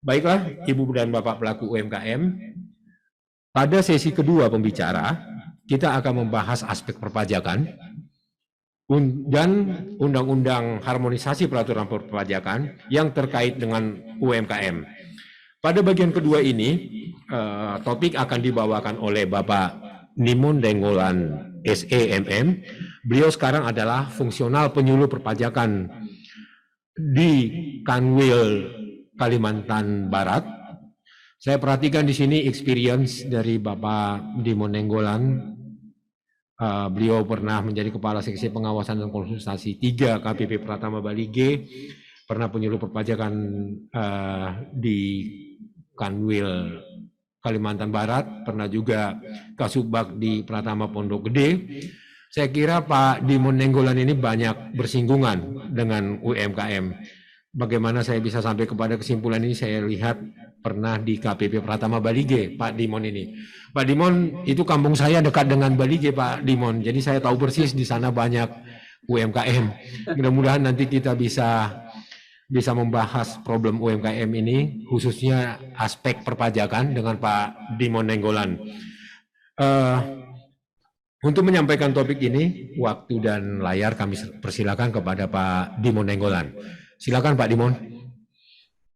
Baiklah, Ibu dan Bapak pelaku UMKM, pada sesi kedua pembicara, kita akan membahas aspek perpajakan dan Undang-Undang Harmonisasi Peraturan Perpajakan yang terkait dengan UMKM. Pada bagian kedua ini, topik akan dibawakan oleh Bapak Nimon Denggolan SEMM. Beliau sekarang adalah fungsional penyuluh perpajakan di Kanwil, Kalimantan Barat. Saya perhatikan di sini experience dari Bapak Nimon Denggolan. Beliau pernah menjadi Kepala Seksi Pengawasan dan Konsultasi 3 KPP Pratama Bali G, pernah penyuluh perpajakan di Kanwil Kalimantan Barat, pernah juga Kasubag di Pratama Pondok Gede. Saya kira Pak Dimon Nenggolan ini banyak bersinggungan dengan UMKM. Bagaimana saya bisa sampai kepada kesimpulan ini? Saya lihat pernah di KPP Pratama Bali G, Pak Dimon ini. Pak Dimon, itu kampung saya dekat dengan Bali G, Pak Dimon. Jadi saya tahu persis di sana banyak UMKM. Mudah-mudahan nanti kita bisa membahas problem UMKM ini, khususnya aspek perpajakan dengan Pak Dimon Nenggolan. Untuk menyampaikan topik ini, waktu dan layar kami persilakan kepada Pak Dimon Nenggolan. Silakan Pak Dimon.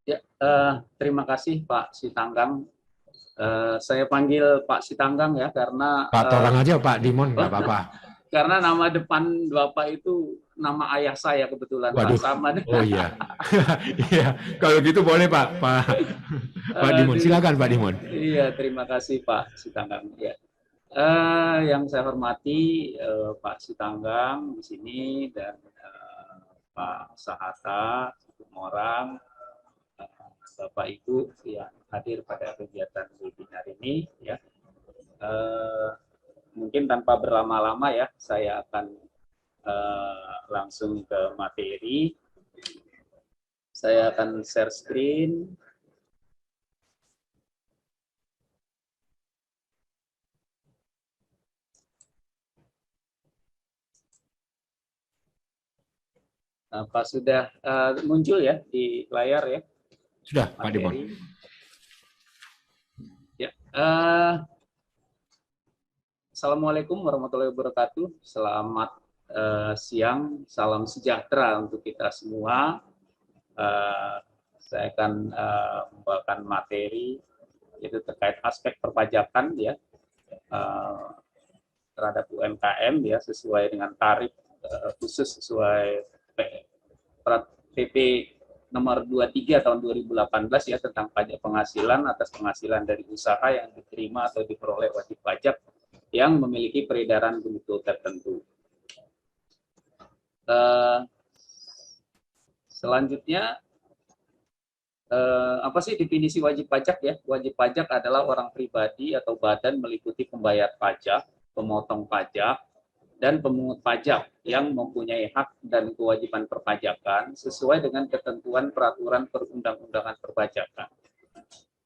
Ya, terima kasih Pak Sitanggang. Saya panggil Pak Sitanggang ya karena Pak Torang aja Pak Dimon, nggak apa-apa. Karena nama depan Bapak itu nama ayah saya kebetulan. Waduh. Pak Sama. Oh iya. Iya, kalau gitu boleh Pak Dimon. Silakan Pak Dimon. Iya, terima kasih Pak Sitanggang. Ya. Yang saya hormati Pak Sitanggang di sini dan Pak Sahata, semua orang, Bapak Ibu yang hadir pada kegiatan webinar ini, ya. Mungkin tanpa berlama-lama ya, saya akan langsung ke materi. Saya akan share screen. Pak sudah muncul ya di layar ya? Sudah, materi. Pak Dimon. Ya. Assalamualaikum warahmatullahi wabarakatuh. Selamat siang, salam sejahtera untuk kita semua. Saya akan membawakan materi yaitu terkait aspek perpajakan ya terhadap UMKM ya sesuai dengan tarif khusus sesuai PP nomor 23 tahun 2018 ya tentang pajak penghasilan atas penghasilan dari usaha yang diterima atau diperoleh wajib pajak yang memiliki peredaran bruto tertentu. Selanjutnya, apa sih definisi wajib pajak ya? Wajib pajak adalah orang pribadi atau badan meliputi pembayar pajak, pemotong pajak, dan pemungut pajak yang mempunyai hak dan kewajiban perpajakan sesuai dengan ketentuan peraturan perundang-undangan perpajakan.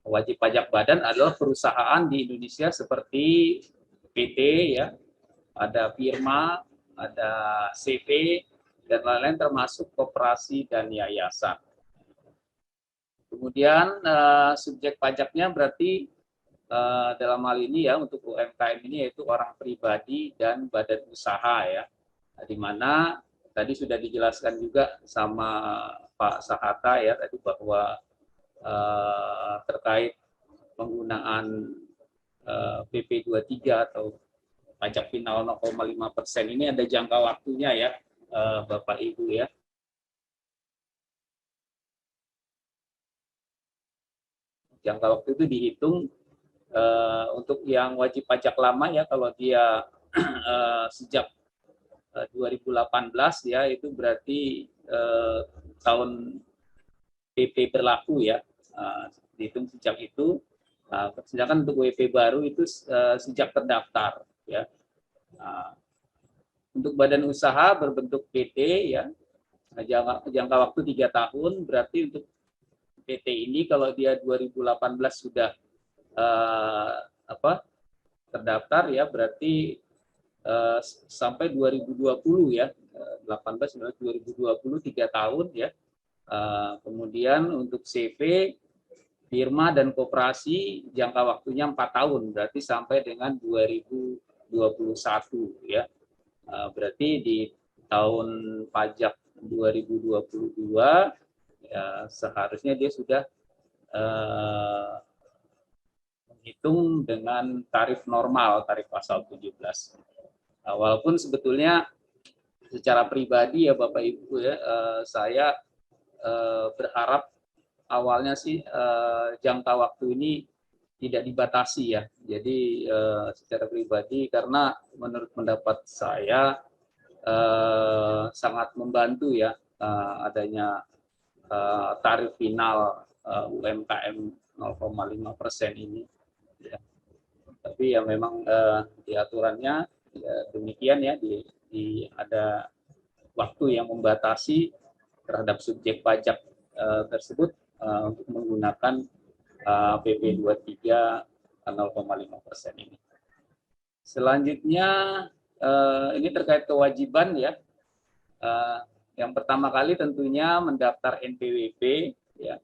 Wajib pajak badan adalah perusahaan di Indonesia seperti PT ya, ada firma, ada CV, dan lain-lain termasuk koperasi dan yayasan. Kemudian subjek pajaknya berarti dalam hal ini ya untuk UMKM ini yaitu orang pribadi dan badan usaha ya, di mana tadi sudah dijelaskan juga sama Pak Sahata ya tadi bahwa terkait penggunaan PP 23 atau pajak final 0,5% ini ada jangka waktunya ya Bapak Ibu ya. Jangka waktu itu dihitung untuk yang wajib pajak lama ya kalau dia sejak 2018 ya itu berarti tahun PP berlaku ya dihitung sejak itu. Sedangkan untuk WP baru itu sejak terdaftar ya. Untuk badan usaha berbentuk PT ya jangka waktu 3 tahun berarti untuk PT ini kalau dia 2018 sudah terdaftar ya berarti sampai 2020 ya 18 2020 3 tahun ya. Kemudian untuk CV firma dan koperasi jangka waktunya 4 tahun, berarti sampai dengan 2021 ya. Berarti di tahun pajak 2022 ya, seharusnya dia sudah menghitung dengan tarif normal, tarif pasal 17. Walaupun sebetulnya secara pribadi ya Bapak Ibu ya, saya berharap awalnya sih jangka waktu ini tidak dibatasi ya. Jadi secara pribadi, karena menurut pendapat saya sangat membantu ya adanya tarif final UMKM 0,5% ini. Ya. Tapi ya memang di aturannya ya, demikian ya, ada waktu yang membatasi terhadap subjek pajak tersebut untuk menggunakan PP 23 0,5% ini. Selanjutnya ini terkait kewajiban ya. Yang pertama kali tentunya mendaftar NPWP ya.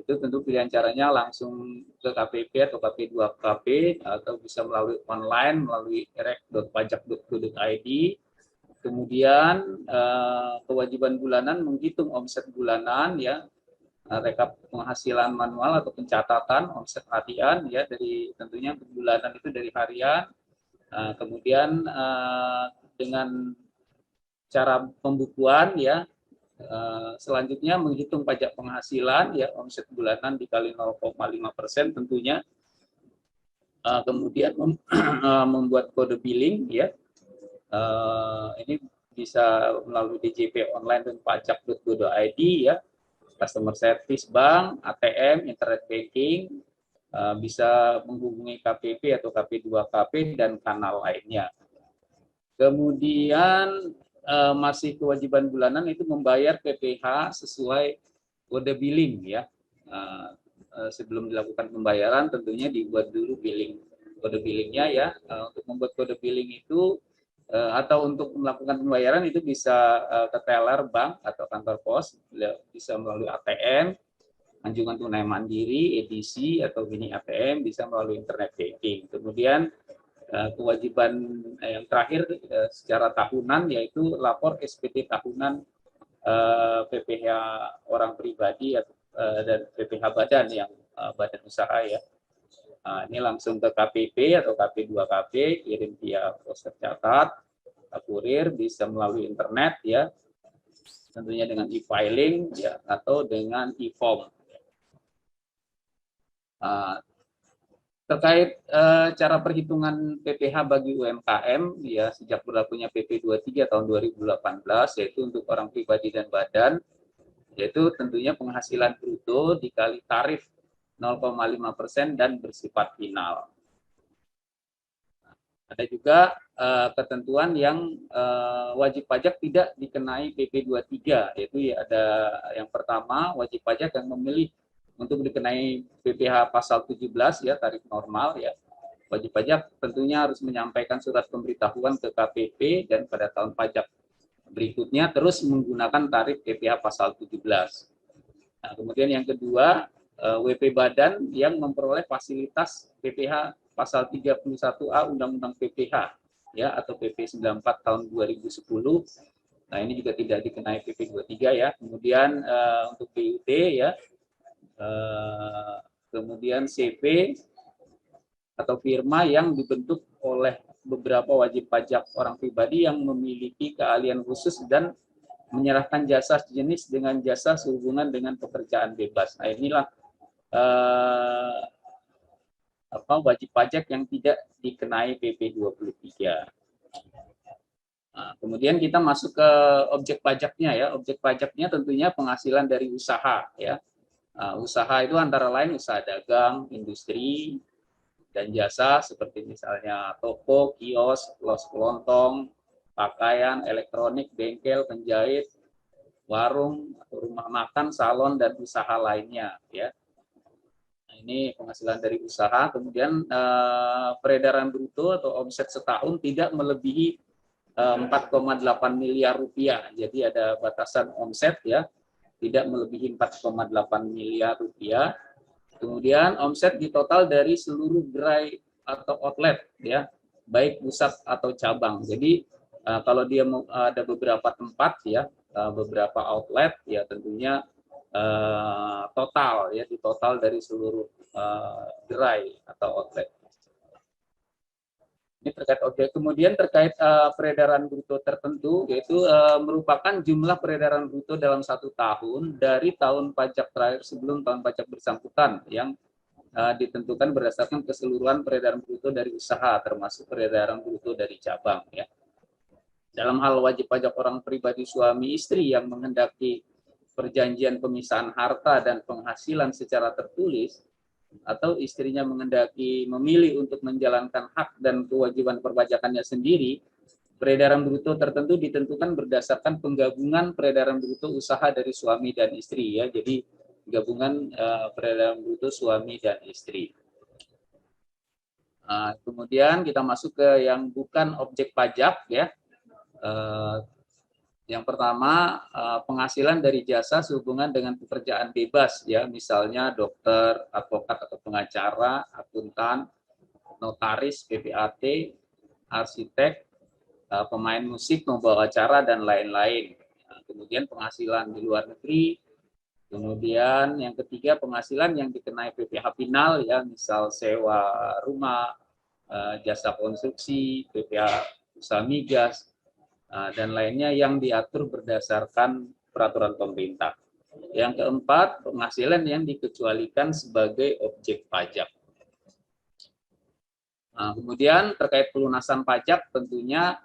Itu tentu pilihan caranya langsung ke KPP atau KP2KP atau bisa melalui online melalui rek.pajak.go.id. Kemudian kewajiban bulanan menghitung omset bulanan ya, rekap penghasilan manual atau pencatatan omset harian ya, dari tentunya bulanan itu dari harian. Kemudian dengan cara pembukuan ya, selanjutnya menghitung pajak penghasilan ya, omset bulanan dikali 0,5% tentunya. Kemudian membuat kode billing ya. Ini bisa melalui DJP online dan pajak.go.id ya, customer service bank, ATM, internet banking, bisa menghubungi KPP atau KP2KP dan kanal lainnya. Kemudian masih kewajiban bulanan itu membayar PPh sesuai kode billing ya. Sebelum dilakukan pembayaran tentunya dibuat dulu kode billingnya ya. Untuk membuat kode billing itu atau untuk melakukan pembayaran itu bisa ke teller bank atau kantor pos, bisa melalui ATM, anjungan tunai mandiri, edisi atau mini ATM, bisa melalui internet banking. Kemudian kewajiban yang terakhir secara tahunan yaitu lapor SPT tahunan PPh orang pribadi dan PPh badan yang badan usaha ya. Ini langsung ke KPP atau KP2KP, kirim via pos tercatat, kurir, bisa melalui internet ya, tentunya dengan e-filing ya atau dengan e-form. Terkait cara perhitungan PPh bagi UMKM ya, sejak berlakunya PP 23 tahun 2018 yaitu untuk orang pribadi dan badan, yaitu tentunya penghasilan bruto dikali tarif 0,5% dan bersifat final. Ada juga ketentuan yang wajib pajak tidak dikenai PP 23, yaitu ya, ada yang pertama wajib pajak yang memilih untuk dikenai PPh pasal 17 ya, tarif normal ya. Wajib pajak tentunya harus menyampaikan surat pemberitahuan ke KPP dan pada tahun pajak berikutnya terus menggunakan tarif PPh pasal 17. Nah, kemudian yang kedua, WP badan yang memperoleh fasilitas PPh pasal 31A Undang-Undang PPh ya, atau PP 94 tahun 2010. Nah, ini juga tidak dikenai PP 23 ya. Kemudian untuk BUT ya, kemudian CV atau firma yang dibentuk oleh beberapa wajib pajak orang pribadi yang memiliki keahlian khusus dan menyerahkan jasa sejenis dengan jasa sehubungan dengan pekerjaan bebas. Nah, inilah wajib pajak yang tidak dikenai PP 23. Nah, kemudian kita masuk ke objek pajaknya ya. Objek pajaknya tentunya penghasilan dari usaha ya. Usaha itu antara lain usaha dagang, industri, dan jasa seperti misalnya toko, kios, los kelontong, pakaian, elektronik, bengkel, penjahit, warung, rumah makan, salon, dan usaha lainnya ya. Nah, ini penghasilan dari usaha. Kemudian peredaran bruto atau omset setahun tidak melebihi 4,8 miliar rupiah. Jadi ada batasan omset ya. tidak melebihi 4,8 miliar rupiah. Kemudian omset di total dari seluruh gerai atau outlet, ya, baik pusat atau cabang. Jadi kalau dia ada beberapa tempat, ya, beberapa outlet, ya tentunya total, ya, di total dari seluruh gerai atau outlet. Ini terkait objek. Kemudian terkait peredaran bruto tertentu, yaitu merupakan jumlah peredaran bruto dalam 1 tahun dari tahun pajak terakhir sebelum tahun pajak bersangkutan yang ditentukan berdasarkan keseluruhan peredaran bruto dari usaha, termasuk peredaran bruto dari cabang. Ya. Dalam hal wajib pajak orang pribadi suami istri yang menghendaki perjanjian pemisahan harta dan penghasilan secara tertulis, atau istrinya menghendaki memilih untuk menjalankan hak dan kewajiban perpajakannya sendiri, peredaran bruto tertentu ditentukan berdasarkan penggabungan peredaran bruto usaha dari suami dan istri, ya. Jadi gabungan peredaran bruto suami dan istri. Kemudian kita masuk ke yang bukan objek pajak, ya. Yang pertama, penghasilan dari jasa sehubungan dengan pekerjaan bebas, ya, misalnya dokter, advokat atau pengacara, akuntan, notaris, PPAT, arsitek, pemain musik, membawa acara, dan lain-lain. Kemudian penghasilan di luar negeri. Kemudian yang ketiga, penghasilan yang dikenai PPh final, ya, misal sewa rumah, jasa konstruksi, PPh usaha migas, dan lainnya yang diatur berdasarkan peraturan pemerintah. Yang keempat, penghasilan yang dikecualikan sebagai objek pajak. Kemudian terkait pelunasan pajak, tentunya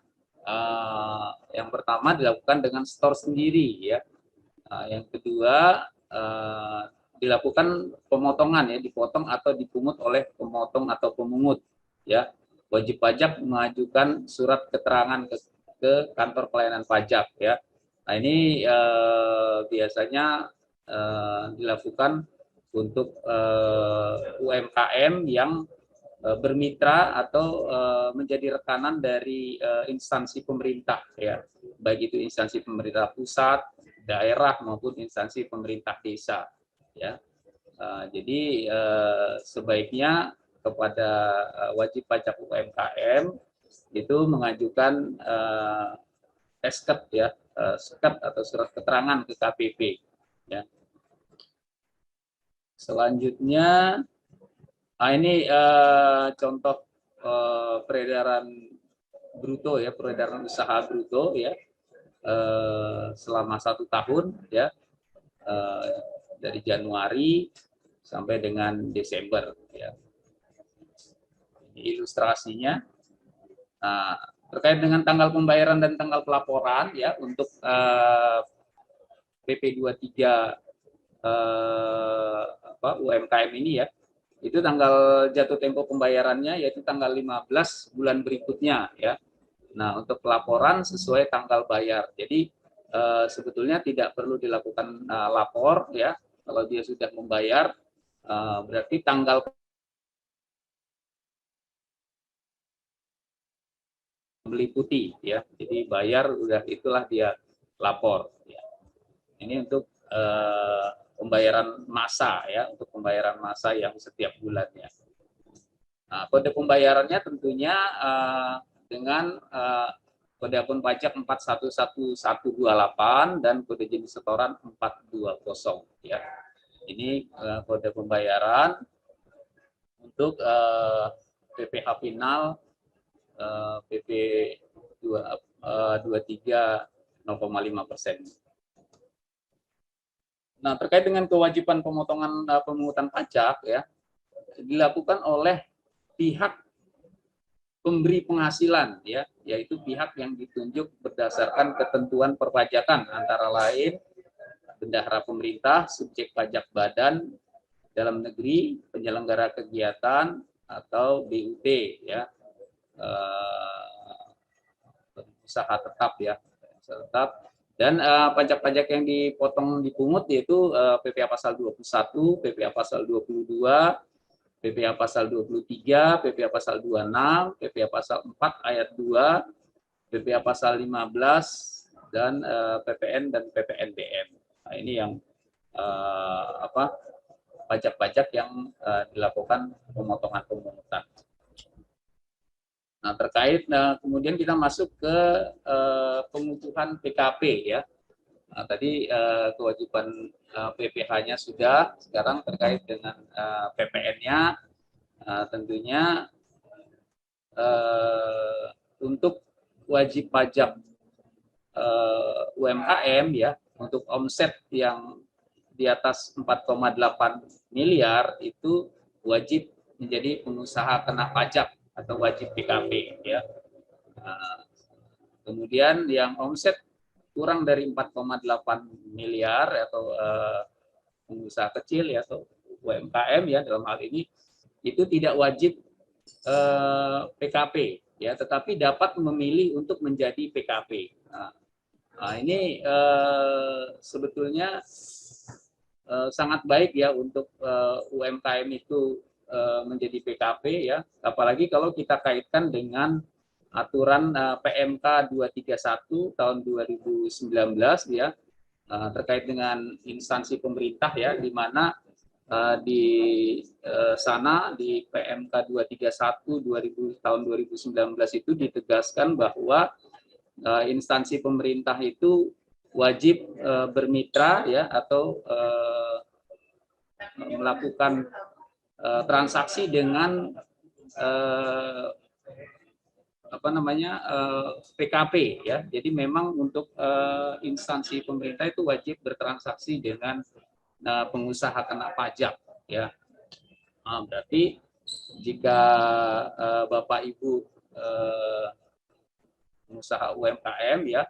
yang pertama dilakukan dengan store sendiri, ya. Yang kedua dilakukan pemotongan, ya, dipotong atau dipungut oleh pemotong atau pemungut, ya. Wajib pajak mengajukan surat keterangan ke kantor pelayanan pajak, ya. Nah, ini biasanya dilakukan untuk UMKM yang bermitra atau menjadi rekanan dari instansi pemerintah, ya, baik itu instansi pemerintah pusat, daerah maupun instansi pemerintah desa, ya. Jadi sebaiknya kepada wajib pajak UMKM itu mengajukan SKET, ya, SKET atau surat keterangan ke KPP, ya. Selanjutnya, ini contoh peredaran bruto, ya, peredaran usaha bruto, ya, selama 1 tahun, ya, dari Januari sampai dengan Desember, ya. Ini ilustrasinya. Nah, terkait dengan tanggal pembayaran dan tanggal pelaporan, ya, untuk PP 23 UMKM ini, ya, itu tanggal jatuh tempo pembayarannya yaitu tanggal 15 bulan berikutnya, ya. Nah, untuk pelaporan sesuai tanggal bayar. Jadi sebetulnya tidak perlu dilakukan lapor, ya. Kalau dia sudah membayar, berarti tanggal meliputi, ya. Jadi bayar udah itulah dia lapor, ya. Ini untuk pembayaran massa, ya, untuk pembayaran massa yang setiap bulannya. Nah, kode pembayarannya tentunya dengan kode akun pajak 411128 dan kode jenis setoran 420, ya. Ini kode pembayaran untuk PPh final PP 23 0,5%. Nah, terkait dengan kewajiban pemotongan pemungutan pajak, ya, dilakukan oleh pihak pemberi penghasilan, ya, yaitu pihak yang ditunjuk berdasarkan ketentuan perpajakan, antara lain bendahara pemerintah, subjek pajak badan dalam negeri, penyelenggara kegiatan atau BUT, ya, usaha tetap, ya, usaha tetap. Dan pajak-pajak yang dipotong dipungut yaitu PPh pasal 21, PPh pasal 22, PPh pasal 23, PPh pasal 26, PPh pasal 4 ayat 2, PPh pasal 15, dan PPN dan PPNBM. Nah, ini yang pajak-pajak yang dilakukan pemotongan pemungutan. Nah, terkait kemudian kita masuk ke pengukuhan PKP ya. Nah, tadi kewajiban PPh-nya sudah, sekarang terkait dengan PPN-nya tentunya untuk wajib pajak UMKM ya, untuk omset yang di atas 4,8 miliar itu wajib menjadi pengusaha kena pajak atau wajib PKP ya. Kemudian yang omset kurang dari 4,8 miliar atau pengusaha kecil ya atau UMKM ya dalam hal ini itu tidak wajib PKP ya, tetapi dapat memilih untuk menjadi PKP. Nah, ini sebetulnya sangat baik ya untuk UMKM itu menjadi PKP ya, apalagi kalau kita kaitkan dengan aturan PMK 231 tahun 2019 ya, terkait dengan instansi pemerintah ya, di mana di sana di PMK 231 tahun 2019 itu ditegaskan bahwa instansi pemerintah itu wajib bermitra ya atau melakukan transaksi dengan PKP ya. Jadi memang untuk instansi pemerintah itu wajib bertransaksi dengan pengusaha kena pajak ya. Nah, berarti jika Bapak Ibu pengusaha UMKM ya,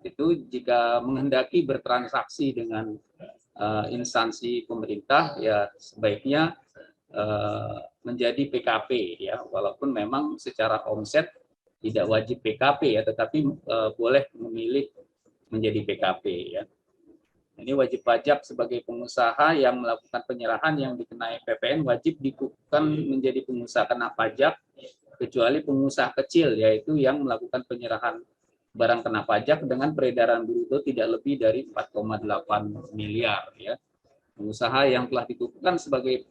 itu jika menghendaki bertransaksi dengan instansi pemerintah ya sebaiknya menjadi PKP ya, walaupun memang secara omset tidak wajib PKP ya, tetapi boleh memilih menjadi PKP ya. Ini wajib pajak sebagai pengusaha yang melakukan penyerahan yang dikenai PPN wajib dikukuhkan menjadi pengusaha kena pajak kecuali pengusaha kecil yaitu yang melakukan penyerahan barang kena pajak dengan peredaran bruto tidak lebih dari 4,8 miliar ya. Pengusaha yang telah dikukuhkan sebagai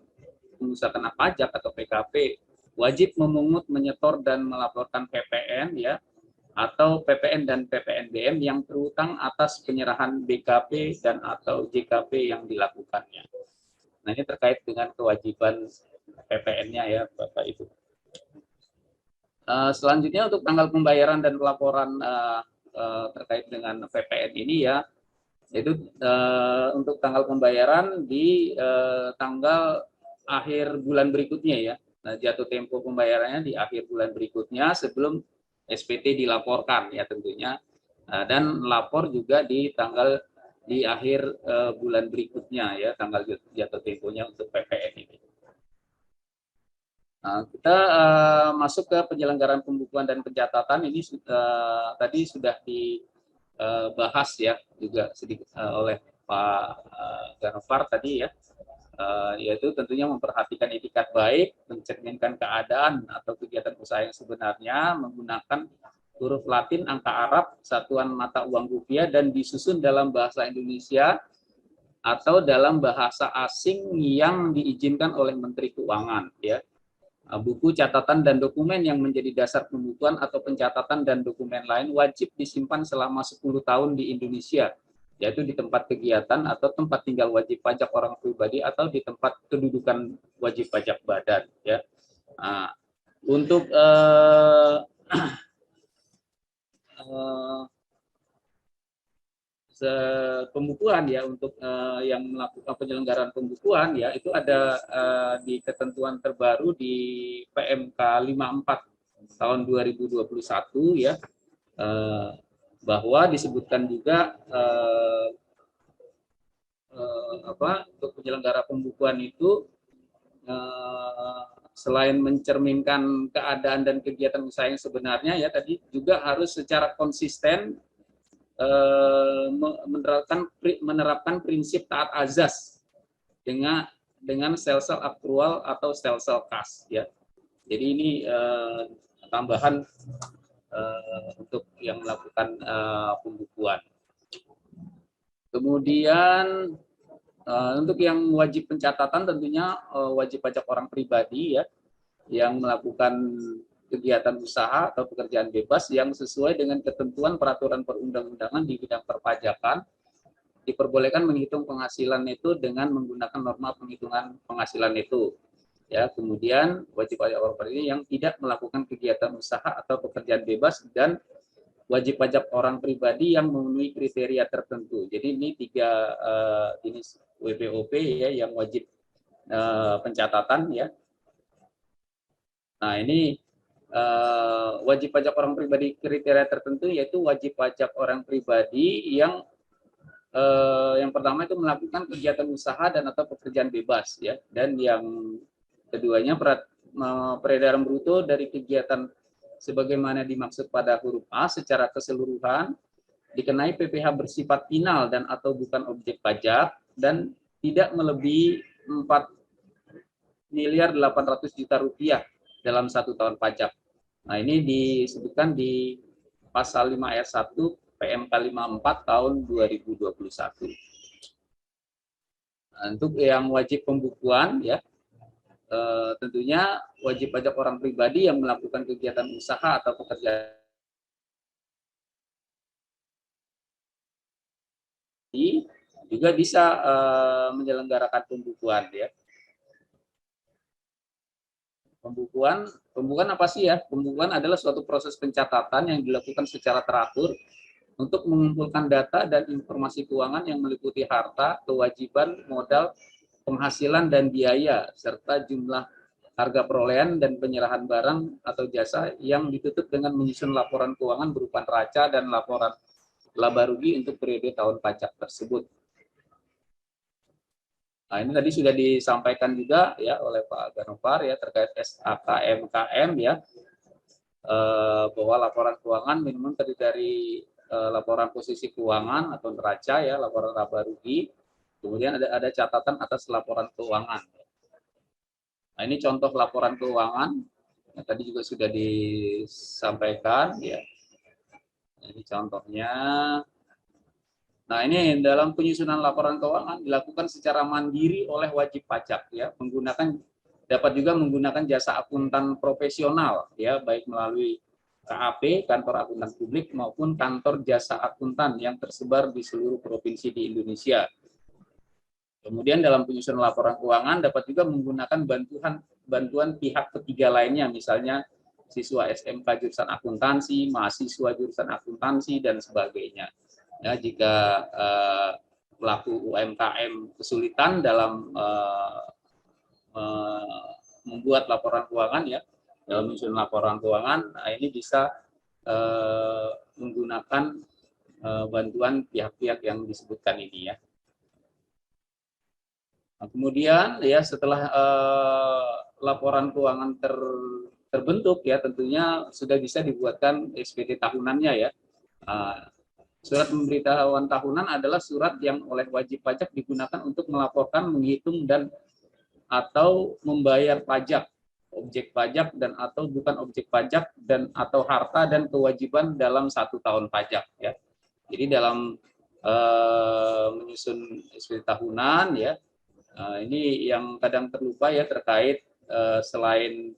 pengusaha kena pajak atau PKP wajib memungut, menyetor dan melaporkan PPN ya atau PPN dan PPNBM yang terutang atas penyerahan BKP dan atau JKP yang dilakukannya. Nah, ini terkait dengan kewajiban PPN-nya ya Bapak Ibu. Selanjutnya untuk tanggal pembayaran dan pelaporan terkait dengan PPN ini ya, itu untuk tanggal pembayaran di tanggal akhir bulan berikutnya ya. Nah, jatuh tempo pembayarannya di akhir bulan berikutnya sebelum SPT dilaporkan ya tentunya, dan lapor juga di tanggal di akhir bulan berikutnya ya, tanggal jatuh temponya untuk PPN ini. Nah, kita masuk ke penyelenggaraan pembukuan dan pencatatan ini tadi sudah dibahas ya juga sedikit oleh Pak Ganopar tadi ya, yaitu tentunya memperhatikan etikat baik, mencerminkan keadaan atau kegiatan usaha yang sebenarnya menggunakan huruf Latin, angka Arab, satuan mata uang rupiah dan disusun dalam bahasa Indonesia atau dalam bahasa asing yang diizinkan oleh Menteri Keuangan ya. Buku catatan dan dokumen yang menjadi dasar pembukuan atau pencatatan dan dokumen lain wajib disimpan selama 10 tahun di Indonesia, yaitu di tempat kegiatan atau tempat tinggal wajib pajak orang pribadi atau di tempat kedudukan wajib pajak badan ya. Nah, untuk pembukuan ya, untuk yang melakukan penyelenggaraan pembukuan ya, itu ada di ketentuan terbaru di PMK 54 tahun 2021 ya, bahwa disebutkan juga untuk penyelenggara pembukuan itu selain mencerminkan keadaan dan kegiatan usaha yang sebenarnya ya, tadi juga harus secara konsisten menerapkan prinsip taat azas dengan sel-sel akrual atau sel-sel kas ya. Jadi ini tambahan untuk yang melakukan pembukuan. Kemudian untuk yang wajib pencatatan tentunya wajib pajak orang pribadi ya yang melakukan kegiatan usaha atau pekerjaan bebas yang sesuai dengan ketentuan peraturan perundang-undangan di bidang perpajakan diperbolehkan menghitung penghasilan itu dengan menggunakan norma penghitungan penghasilan itu. Ya, kemudian wajib pajak orang pribadi yang tidak melakukan kegiatan usaha atau pekerjaan bebas dan wajib pajak orang pribadi yang memenuhi kriteria tertentu. Jadi ini tiga jenis WPOP ya yang wajib pencatatan ya. Nah ini wajib pajak orang pribadi kriteria tertentu yaitu wajib pajak orang pribadi yang pertama itu melakukan kegiatan usaha dan atau pekerjaan bebas ya, dan yang keduanya peredaran bruto dari kegiatan sebagaimana dimaksud pada huruf A secara keseluruhan dikenai PPh bersifat final dan atau bukan objek pajak dan tidak melebihi 4.800 juta rupiah dalam 1 tahun pajak. Nah ini disebutkan di pasal 5 ayat 1 PMK 54 tahun 2021. Nah, untuk yang wajib pembukuan ya tentunya wajib pajak orang pribadi yang melakukan kegiatan usaha atau pekerjaan juga bisa menyelenggarakan pembukuan ya. Pembukuan apa sih ya? Pembukuan adalah suatu proses pencatatan yang dilakukan secara teratur untuk mengumpulkan data dan informasi keuangan yang meliputi harta, kewajiban, modal, penghasilan dan biaya, serta jumlah harga perolehan dan penyerahan barang atau jasa yang ditutup dengan menyusun laporan keuangan berupa neraca dan laporan laba rugi untuk periode tahun pajak tersebut. Nah, ini tadi sudah disampaikan juga ya oleh Pak Ganovar ya terkait SAKMKM ya, bahwa laporan keuangan minimum terdiri dari laporan posisi keuangan atau neraca ya, laporan laba rugi, kemudian ada catatan atas laporan keuangan. Nah, ini contoh laporan keuangan yang tadi juga sudah disampaikan ya. Ini contohnya. Nah, ini dalam penyusunan laporan keuangan dilakukan secara mandiri oleh wajib pajak ya, dapat juga menggunakan jasa akuntan profesional ya, baik melalui KAP, kantor akuntan publik maupun kantor jasa akuntan yang tersebar di seluruh provinsi di Indonesia. Kemudian dalam penyusunan laporan keuangan dapat juga menggunakan bantuan pihak ketiga lainnya, misalnya siswa SMK jurusan akuntansi, mahasiswa jurusan akuntansi dan sebagainya. Ya, jika pelaku UMKM kesulitan dalam membuat laporan keuangan ya, dalam menyusun laporan keuangan, nah ini bisa menggunakan bantuan pihak-pihak yang disebutkan ini ya. Nah, kemudian ya setelah laporan keuangan terbentuk ya, tentunya sudah bisa dibuatkan SPT tahunannya ya. Surat pemberitahuan tahunan adalah surat yang oleh wajib pajak digunakan untuk melaporkan, menghitung dan atau membayar pajak, objek pajak dan atau bukan objek pajak dan atau harta dan kewajiban dalam 1 tahun pajak ya. Jadi dalam menyusun SPT tahunan ya, ini yang kadang terlupa ya terkait selain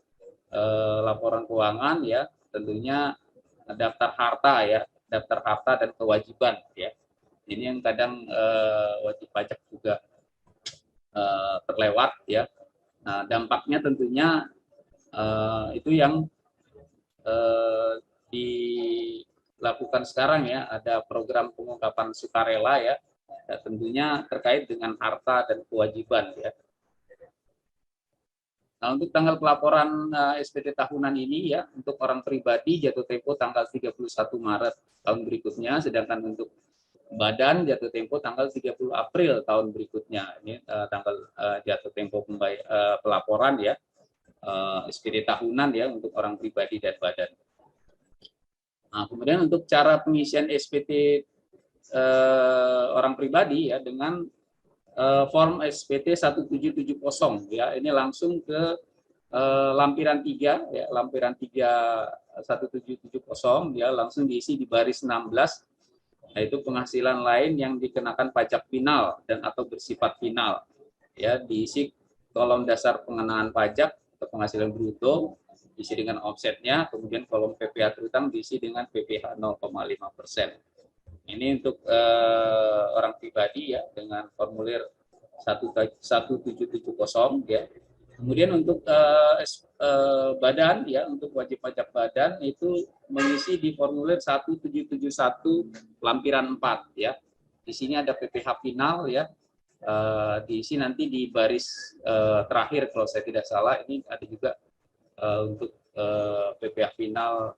laporan keuangan ya, tentunya daftar harta ya, daftar harta dan kewajiban ya. Ini yang kadang wajib pajak juga terlewat ya. Nah, dampaknya tentunya itu yang dilakukan sekarang ya, ada program pengungkapan sukarela ya, tentunya terkait dengan harta dan kewajiban ya. Nah, untuk tanggal pelaporan SPT tahunan ini ya, untuk orang pribadi jatuh tempo tanggal 31 Maret tahun berikutnya, sedangkan untuk badan jatuh tempo tanggal 30 April tahun berikutnya. Ini tanggal jatuh tempo pelaporan ya, SPT tahunan ya untuk orang pribadi dan badan. Nah, kemudian untuk cara pengisian SPT orang pribadi ya dengan form SPT 1770 ya, ini langsung ke lampiran 3 ya, lampiran 3 1770 ya, langsung diisi di baris 16 Nah, itu penghasilan lain yang dikenakan pajak final dan atau bersifat final. Ya, diisi kolom dasar pengenaan pajak atau penghasilan bruto, diisi dengan offsetnya, kemudian kolom PPh terutang diisi dengan PPh 0,5%. Ini untuk orang pribadi ya dengan formulir 1770 ya. Kemudian untuk badan ya, untuk wajib pajak badan itu mengisi di formulir 1771 lampiran 4 ya. Di sini ada PPh final ya. Diisi nanti di baris terakhir kalau saya tidak salah, ini ada juga untuk PPh final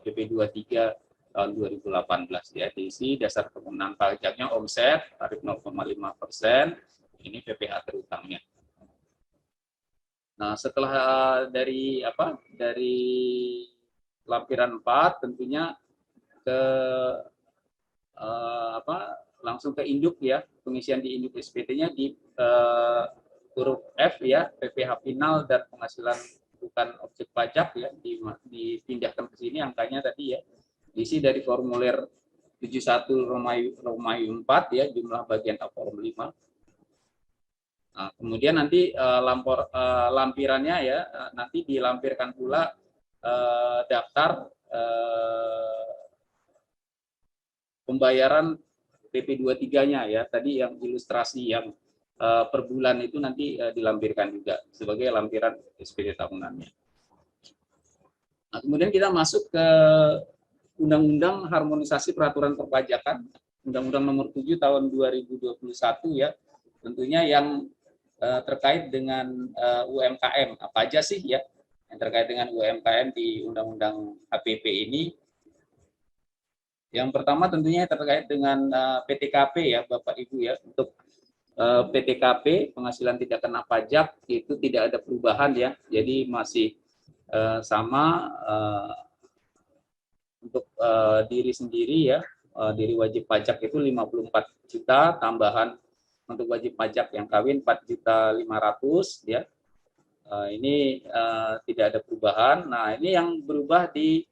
PP 23 tahun 2018 ya. Diisi dasar pengenaan pajaknya omset tarif 0,5%, ini PPh terutangnya. Nah, setelah dari lampiran 4 tentunya ke langsung ke induk ya, pengisian di induk SPT-nya di huruf F ya, PPh final dan penghasilan bukan objek pajak ya, dipindahkan ke sini angkanya tadi ya. Diisi dari formulir 71 Romawi 4 ya, jumlah bagian A form 5. Nah, kemudian nanti lampirannya ya, nanti dilampirkan pula daftar pembayaran PP 23-nya ya, tadi yang ilustrasi yang per bulan itu nanti dilampirkan juga sebagai lampiran SPT tahunannya. Nah, kemudian kita masuk ke Undang-Undang Harmonisasi Peraturan Perpajakan, Undang-Undang Nomor 7 Tahun 2021 ya, tentunya yang terkait dengan UMKM. Apa aja sih ya yang terkait dengan UMKM di Undang-Undang HPP ini? Yang pertama tentunya terkait dengan PTKP ya Bapak Ibu ya. Untuk PTKP, penghasilan tidak kena pajak, itu tidak ada perubahan ya. Jadi masih sama untuk diri sendiri ya. Diri wajib pajak itu 54 juta, tambahan untuk wajib pajak yang kawin 4.500.000 ya. Ini tidak ada perubahan. Nah, ini yang berubah di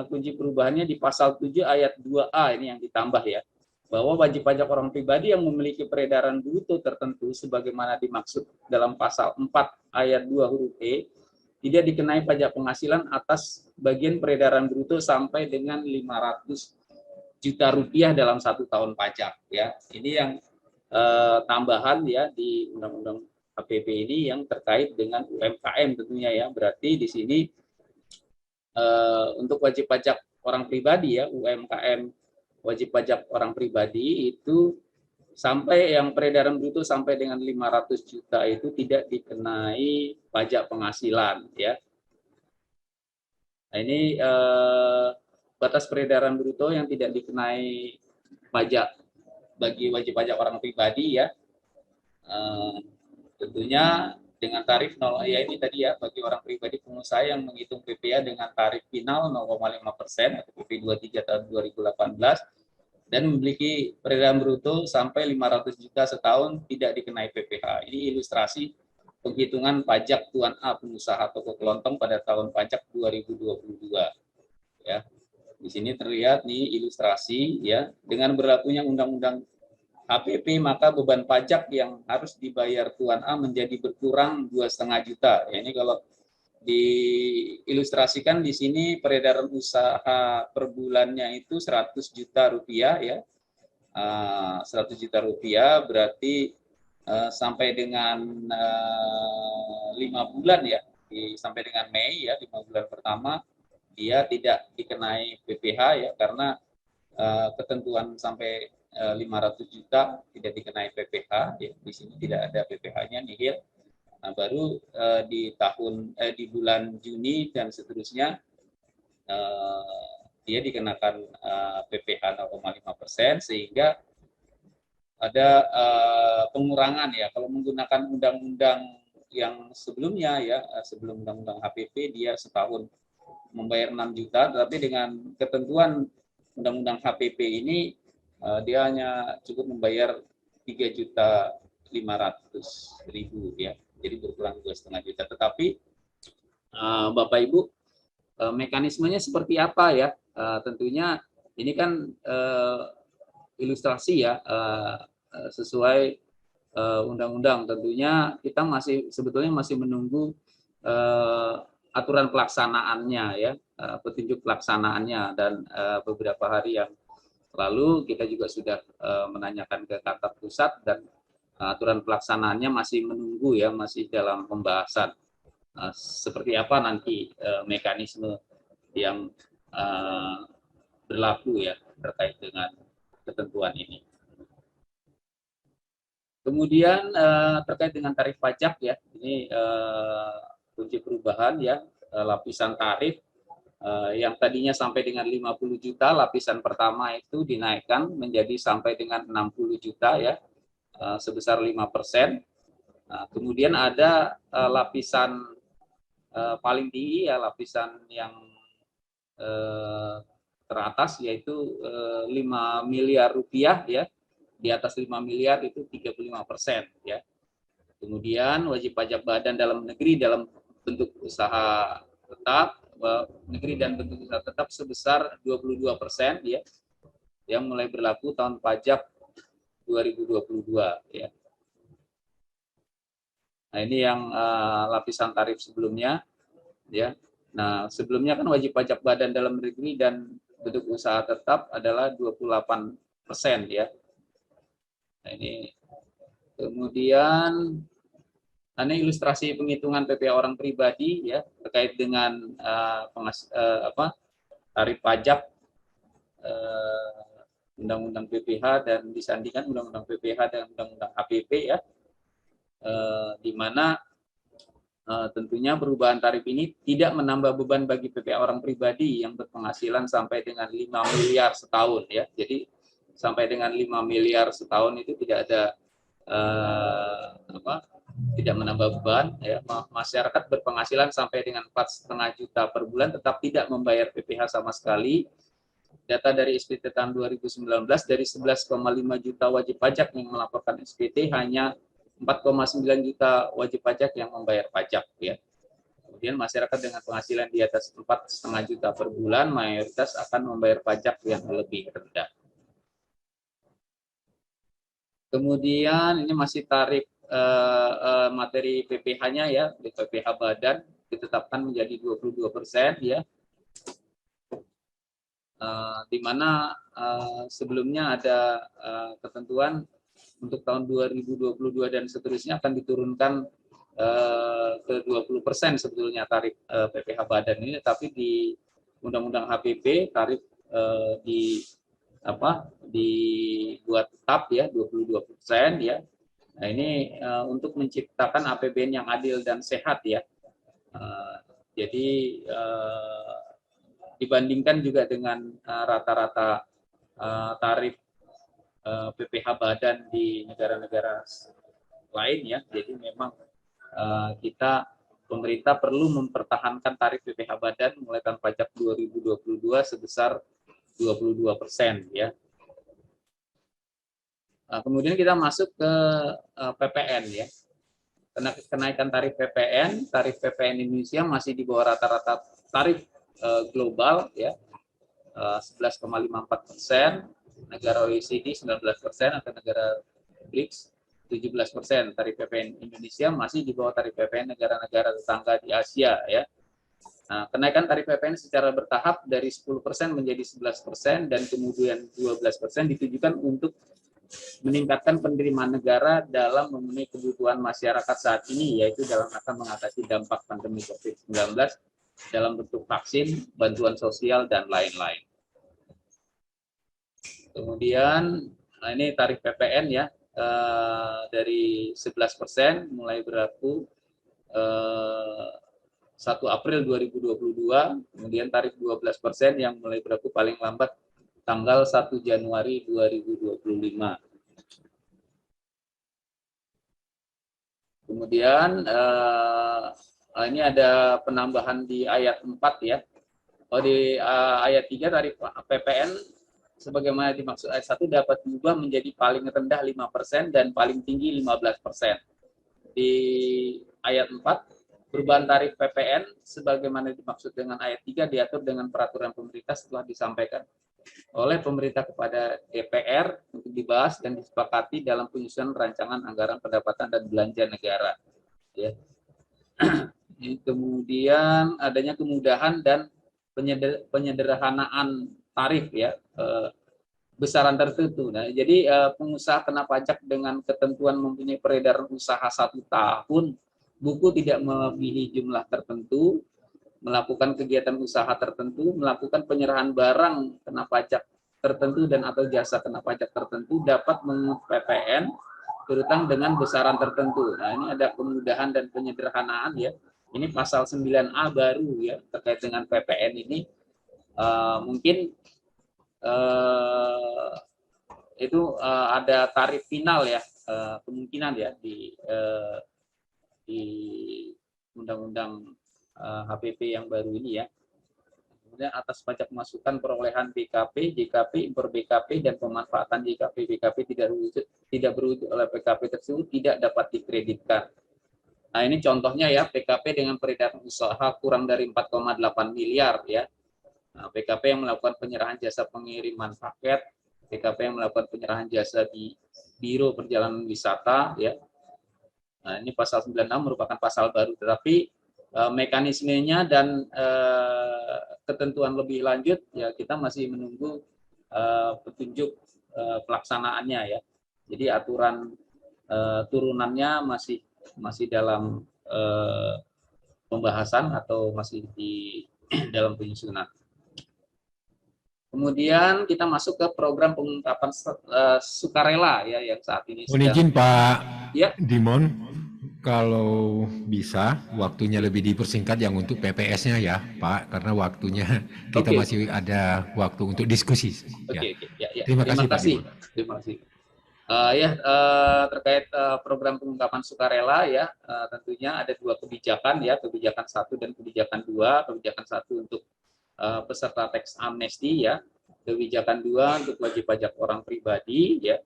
kunci perubahannya di pasal 7 ayat 2A ini yang ditambah ya. Bahwa wajib pajak orang pribadi yang memiliki peredaran bruto tertentu sebagaimana dimaksud dalam pasal 4 ayat 2 huruf E tidak dikenai pajak penghasilan atas bagian peredaran bruto sampai dengan 500 juta rupiah dalam 1 tahun pajak ya. Ini yang tambahan ya di Undang-Undang HPP ini yang terkait dengan UMKM tentunya ya. Berarti di sini untuk wajib pajak orang pribadi ya, UMKM wajib pajak orang pribadi itu sampai yang peredaran bruto sampai dengan 500 juta itu tidak dikenai pajak penghasilan ya. Nah, ini batas peredaran bruto yang tidak dikenai pajak bagi wajib pajak orang pribadi ya. Tentunya dengan tarif 0 ya ini tadi ya, bagi orang pribadi pengusaha yang menghitung PPh dengan tarif final 0,5% atau PP 23 tahun 2018 dan memiliki peredaran bruto sampai 500 juta setahun tidak dikenai PPh. Ini ilustrasi penghitungan pajak Tuan A pengusaha toko kelontong pada tahun pajak 2022 ya. Di sini terlihat nih ilustrasi ya, dengan berlakunya Undang-Undang HPP maka beban pajak yang harus dibayar Tuan A menjadi berkurang 2,5 juta. Ya, ini kalau diilustrasikan di sini peredaran usaha per bulannya itu 100 juta rupiah ya. 100 juta rupiah berarti sampai dengan 5 bulan ya, sampai dengan Mei ya, 5 bulan pertama dia tidak dikenai PPh ya, karena ketentuan sampai 500 juta tidak dikenai PPh ya. Di sini tidak ada PPh-nya nihil. Nah, baru di bulan Juni dan seterusnya dia dikenakan PPh 0,5% sehingga ada pengurangan ya. Kalau menggunakan undang-undang yang sebelumnya ya, sebelum undang-undang HPP dia setahun membayar 6 juta, tetapi dengan ketentuan undang-undang HPP ini dia hanya cukup membayar 3.500.000 ya, jadi berkurang 2,5 juta. Tetapi Bapak Ibu, mekanismenya seperti apa ya? Tentunya Ini kan ilustrasi ya, sesuai undang-undang. Tentunya kita sebetulnya masih menunggu aturan pelaksanaannya ya, petunjuk pelaksanaannya, dan beberapa hari yang lalu kita juga sudah menanyakan ke kantor pusat, dan aturan pelaksanaannya masih menunggu ya, masih dalam pembahasan. Seperti apa nanti mekanisme yang berlaku ya terkait dengan ketentuan ini. Kemudian terkait dengan tarif pajak ya, ini kunci perubahan ya, lapisan tarif yang tadinya sampai dengan 50 juta, lapisan pertama itu dinaikkan menjadi sampai dengan 60 juta ya, sebesar 5%. Kemudian ada lapisan paling tinggi ya, lapisan yang teratas, yaitu 5 miliar rupiah ya, di atas 5 miliar itu 35% ya. Kemudian wajib pajak badan dalam negeri dalam bentuk usaha tetap, negeri dan bentuk usaha tetap sebesar 22% ya, yang mulai berlaku tahun pajak 2022 ya. Nah, ini yang lapisan tarif sebelumnya ya. Nah, sebelumnya kan wajib pajak badan dalam negeri dan bentuk usaha tetap adalah 28% ya. Nah, ini kemudian ini ilustrasi penghitungan PPh orang pribadi ya, terkait dengan tarif pajak Undang-Undang PPh, dan disandingkan Undang-Undang PPh dan Undang-Undang HPP ya, di mana tentunya perubahan tarif ini tidak menambah beban bagi PPh orang pribadi yang berpenghasilan sampai dengan 5 miliar setahun ya. Jadi sampai dengan 5 miliar setahun itu tidak ada tidak menambah beban ya. Masyarakat berpenghasilan sampai dengan 4,5 juta per bulan tetap tidak membayar PPh sama sekali. Data dari SPT tahun 2019, dari 11,5 juta wajib pajak yang melaporkan SPT, hanya 4,9 juta wajib pajak yang membayar pajak ya. Kemudian masyarakat dengan penghasilan di atas 4,5 juta per bulan mayoritas akan membayar pajak yang lebih rendah. Kemudian ini masih tarif materi PPh-nya ya, di PPh badan ditetapkan menjadi 22% ya. Di mana sebelumnya ada ketentuan untuk tahun 2022 dan seterusnya akan diturunkan ke 20% sebetulnya tarif PPh badan ini, tapi di Undang-Undang HPP tarif dibuat tetap ya 22% ya. Nah, ini untuk menciptakan APBN yang adil dan sehat ya. Jadi dibandingkan juga dengan rata-rata tarif PPh badan di negara-negara lain ya. Jadi memang pemerintah perlu mempertahankan tarif PPh badan mulai tahun pajak 2022 sebesar 22% ya. Kemudian kita masuk ke PPN ya. Kenaikan tarif PPN Indonesia masih di bawah rata-rata tarif global ya, 11,54%, negara OECD 19%, atau negara BRICS 17%. Tarif PPN Indonesia masih di bawah tarif PPN negara-negara tetangga di Asia ya. Nah, kenaikan tarif PPN secara bertahap dari 10% menjadi 11% dan kemudian 12% ditujukan untuk meningkatkan penerimaan negara dalam memenuhi kebutuhan masyarakat saat ini, yaitu dalam rangka mengatasi dampak pandemi COVID-19 dalam bentuk vaksin, bantuan sosial, dan lain-lain. Kemudian ini tarif PPN ya, dari 11% mulai berlaku 1 April 2022, kemudian tarif 12% yang mulai berlaku paling lambat tanggal 1 Januari 2025. Kemudian ini ada penambahan di ayat 4 ya. Di ayat 3 tarif PPN sebagaimana dimaksud ayat 1 dapat diubah menjadi paling rendah 5% dan paling tinggi 15%. Di ayat 4 perubahan tarif PPN sebagaimana dimaksud dengan ayat 3 diatur dengan peraturan pemerintah setelah disampaikan oleh pemerintah kepada DPR untuk dibahas dan disepakati dalam penyusunan rancangan anggaran pendapatan dan belanja negara. Ya. Kemudian adanya kemudahan dan penyederhanaan tarif ya, besaran tertentu. Nah, jadi pengusaha kena pajak dengan ketentuan mempunyai peredaran usaha 1 tahun, buku tidak melebihi jumlah tertentu, melakukan kegiatan usaha tertentu, melakukan penyerahan barang kena pajak tertentu dan atau jasa kena pajak tertentu, dapat mengungut PPN berutang dengan besaran tertentu. Nah, ini ada kemudahan dan penyederhanaan ya. Ini pasal 9A baru ya terkait dengan PPN ini. Mungkin itu ada tarif final ya, kemungkinan ya di undang-undang HPP yang baru ini ya. Kemudian atas pajak masukan perolehan BKP, JKP, impor BKP dan pemanfaatan JKP, BKP tidak berwujud oleh PKP tersebut tidak dapat dikreditkan. Nah, ini contohnya ya, PKP dengan peredaran usaha kurang dari 4,8 miliar ya. Nah, PKP yang melakukan penyerahan jasa pengiriman paket, PKP yang melakukan penyerahan jasa di Biro Perjalanan Wisata ya. Nah, ini pasal 96 merupakan pasal baru, tetapi mekanismenya dan ketentuan lebih lanjut ya kita masih menunggu petunjuk pelaksanaannya ya. Jadi aturan turunannya masih dalam pembahasan atau masih di dalam penyusunan. Kemudian kita masuk ke program pengungkapan sukarela ya yang saat ini Mohon izin Pak ya. Dimon, kalau bisa waktunya lebih dipersingkat yang untuk PPS-nya ya Pak, karena waktunya kita masih ada waktu untuk diskusi. Oke. Ya. Terima kasih Pak Dimon. Terima kasih. Terkait program pengungkapan sukarela ya, tentunya ada 2 kebijakan ya, kebijakan 1 dan kebijakan 2. Kebijakan 1 untuk peserta teks amnesti ya, kebijakan 2 untuk wajib pajak orang pribadi ya.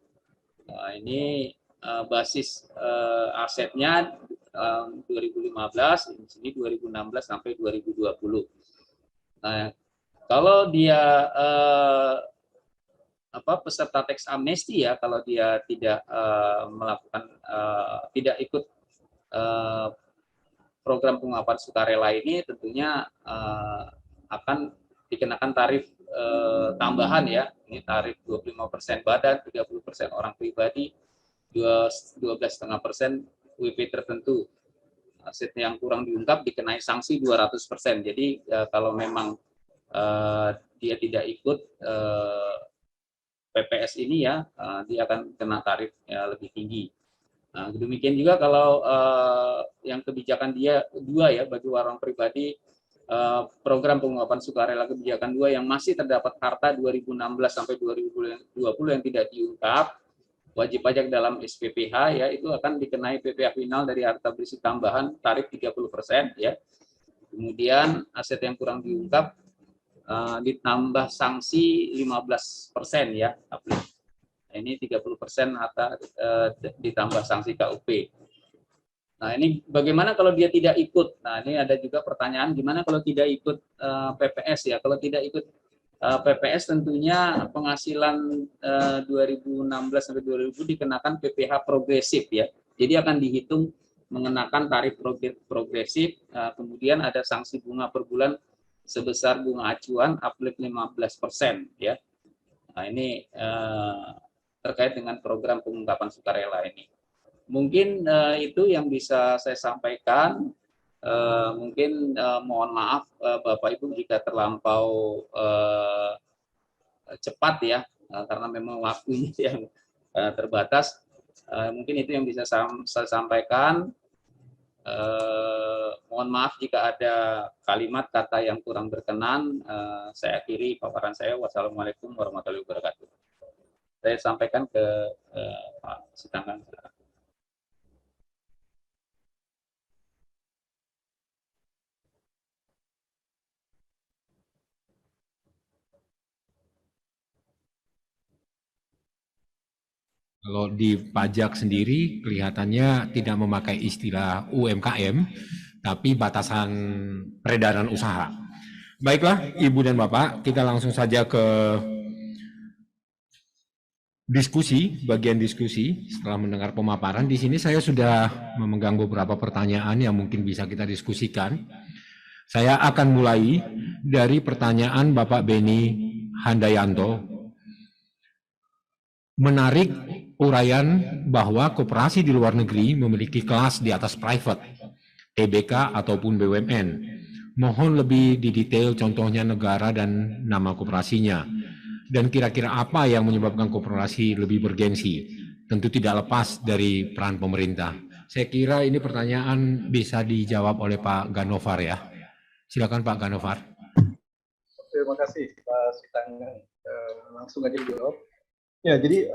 Ini basis asetnya 2015, di sini 2016 sampai 2020. Nah, kalau dia peserta teks amnesti ya, kalau dia tidak melakukan tidak ikut program pengungkapan sukarela ini, tentunya akan dikenakan tarif tambahan ya. Ini tarif 25% badan, 30% orang pribadi, 12,5% WP tertentu. Aset yang kurang diungkap dikenai sanksi 200%. Jadi kalau memang dia tidak ikut PPS ini ya, dia akan kena tarif lebih tinggi. Nah, demikian juga kalau yang kebijakan dia 2 ya, bagi orang pribadi, program pengungkapan sukarela kebijakan 2 yang masih terdapat harta 2016 sampai 2020 yang tidak diungkap, wajib pajak dalam SPPH ya, itu akan dikenai PPh final dari harta berisik tambahan tarif 30% ya. Kemudian aset yang kurang diungkap ditambah sanksi 15% ya. Ini 30% harta ditambah sanksi KUP. Nah, ini bagaimana kalau dia tidak ikut? Nah, ini ada juga pertanyaan gimana kalau tidak ikut PPS ya. Kalau tidak ikut PPS tentunya penghasilan 2016 sampai 2020 dikenakan PPh progresif ya. Jadi akan dihitung mengenakan tarif progresif, kemudian ada sanksi bunga per bulan sebesar bunga acuan uplift 15% ya. Nah, ini terkait dengan program pengungkapan sukarela ini. Mungkin itu yang bisa saya sampaikan. Mungkin mohon maaf Bapak Ibu jika terlampau cepat ya, karena memang waktunya yang terbatas. Mungkin itu yang bisa saya sampaikan. Mohon maaf jika ada kalimat kata yang kurang berkenan. Saya akhiri paparan saya. Wassalamualaikum warahmatullahi wabarakatuh. Saya sampaikan ke Pak Sitanggang. Kalau di pajak sendiri kelihatannya tidak memakai istilah UMKM, tapi batasan peredaran usaha. Baiklah, Ibu dan Bapak, kita langsung saja ke bagian diskusi setelah mendengar pemaparan. Di sini saya sudah memegang beberapa pertanyaan yang mungkin bisa kita diskusikan. Saya akan mulai dari pertanyaan Bapak Beni Handayanto. Menarik uraian bahwa koperasi di luar negeri memiliki kelas di atas private, TBK ataupun BUMN. Mohon lebih didetail contohnya negara dan nama koperasinya. Dan kira-kira apa yang menyebabkan koperasi lebih bergensi? Tentu tidak lepas dari peran pemerintah. Saya kira ini pertanyaan bisa dijawab oleh Pak Ganovar ya. Silakan Pak Ganovar. Terima kasih Pak Sitanggang. Langsung aja dijawab. Ya, jadi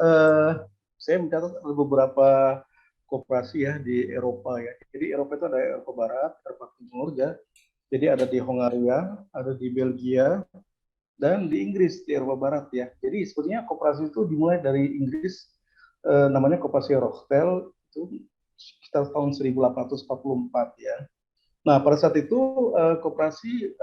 saya mencatat ada beberapa koperasi ya di Eropa ya. Jadi Eropa itu ada Eropa Barat, Eropa Timur ya. Jadi ada di Hongaria, ada di Belgia, dan di Inggris di Eropa Barat ya. Jadi sebenarnya koperasi itu dimulai dari Inggris, namanya koperasi Rochtel itu sekitar tahun 1844 ya. Nah pada saat itu koperasi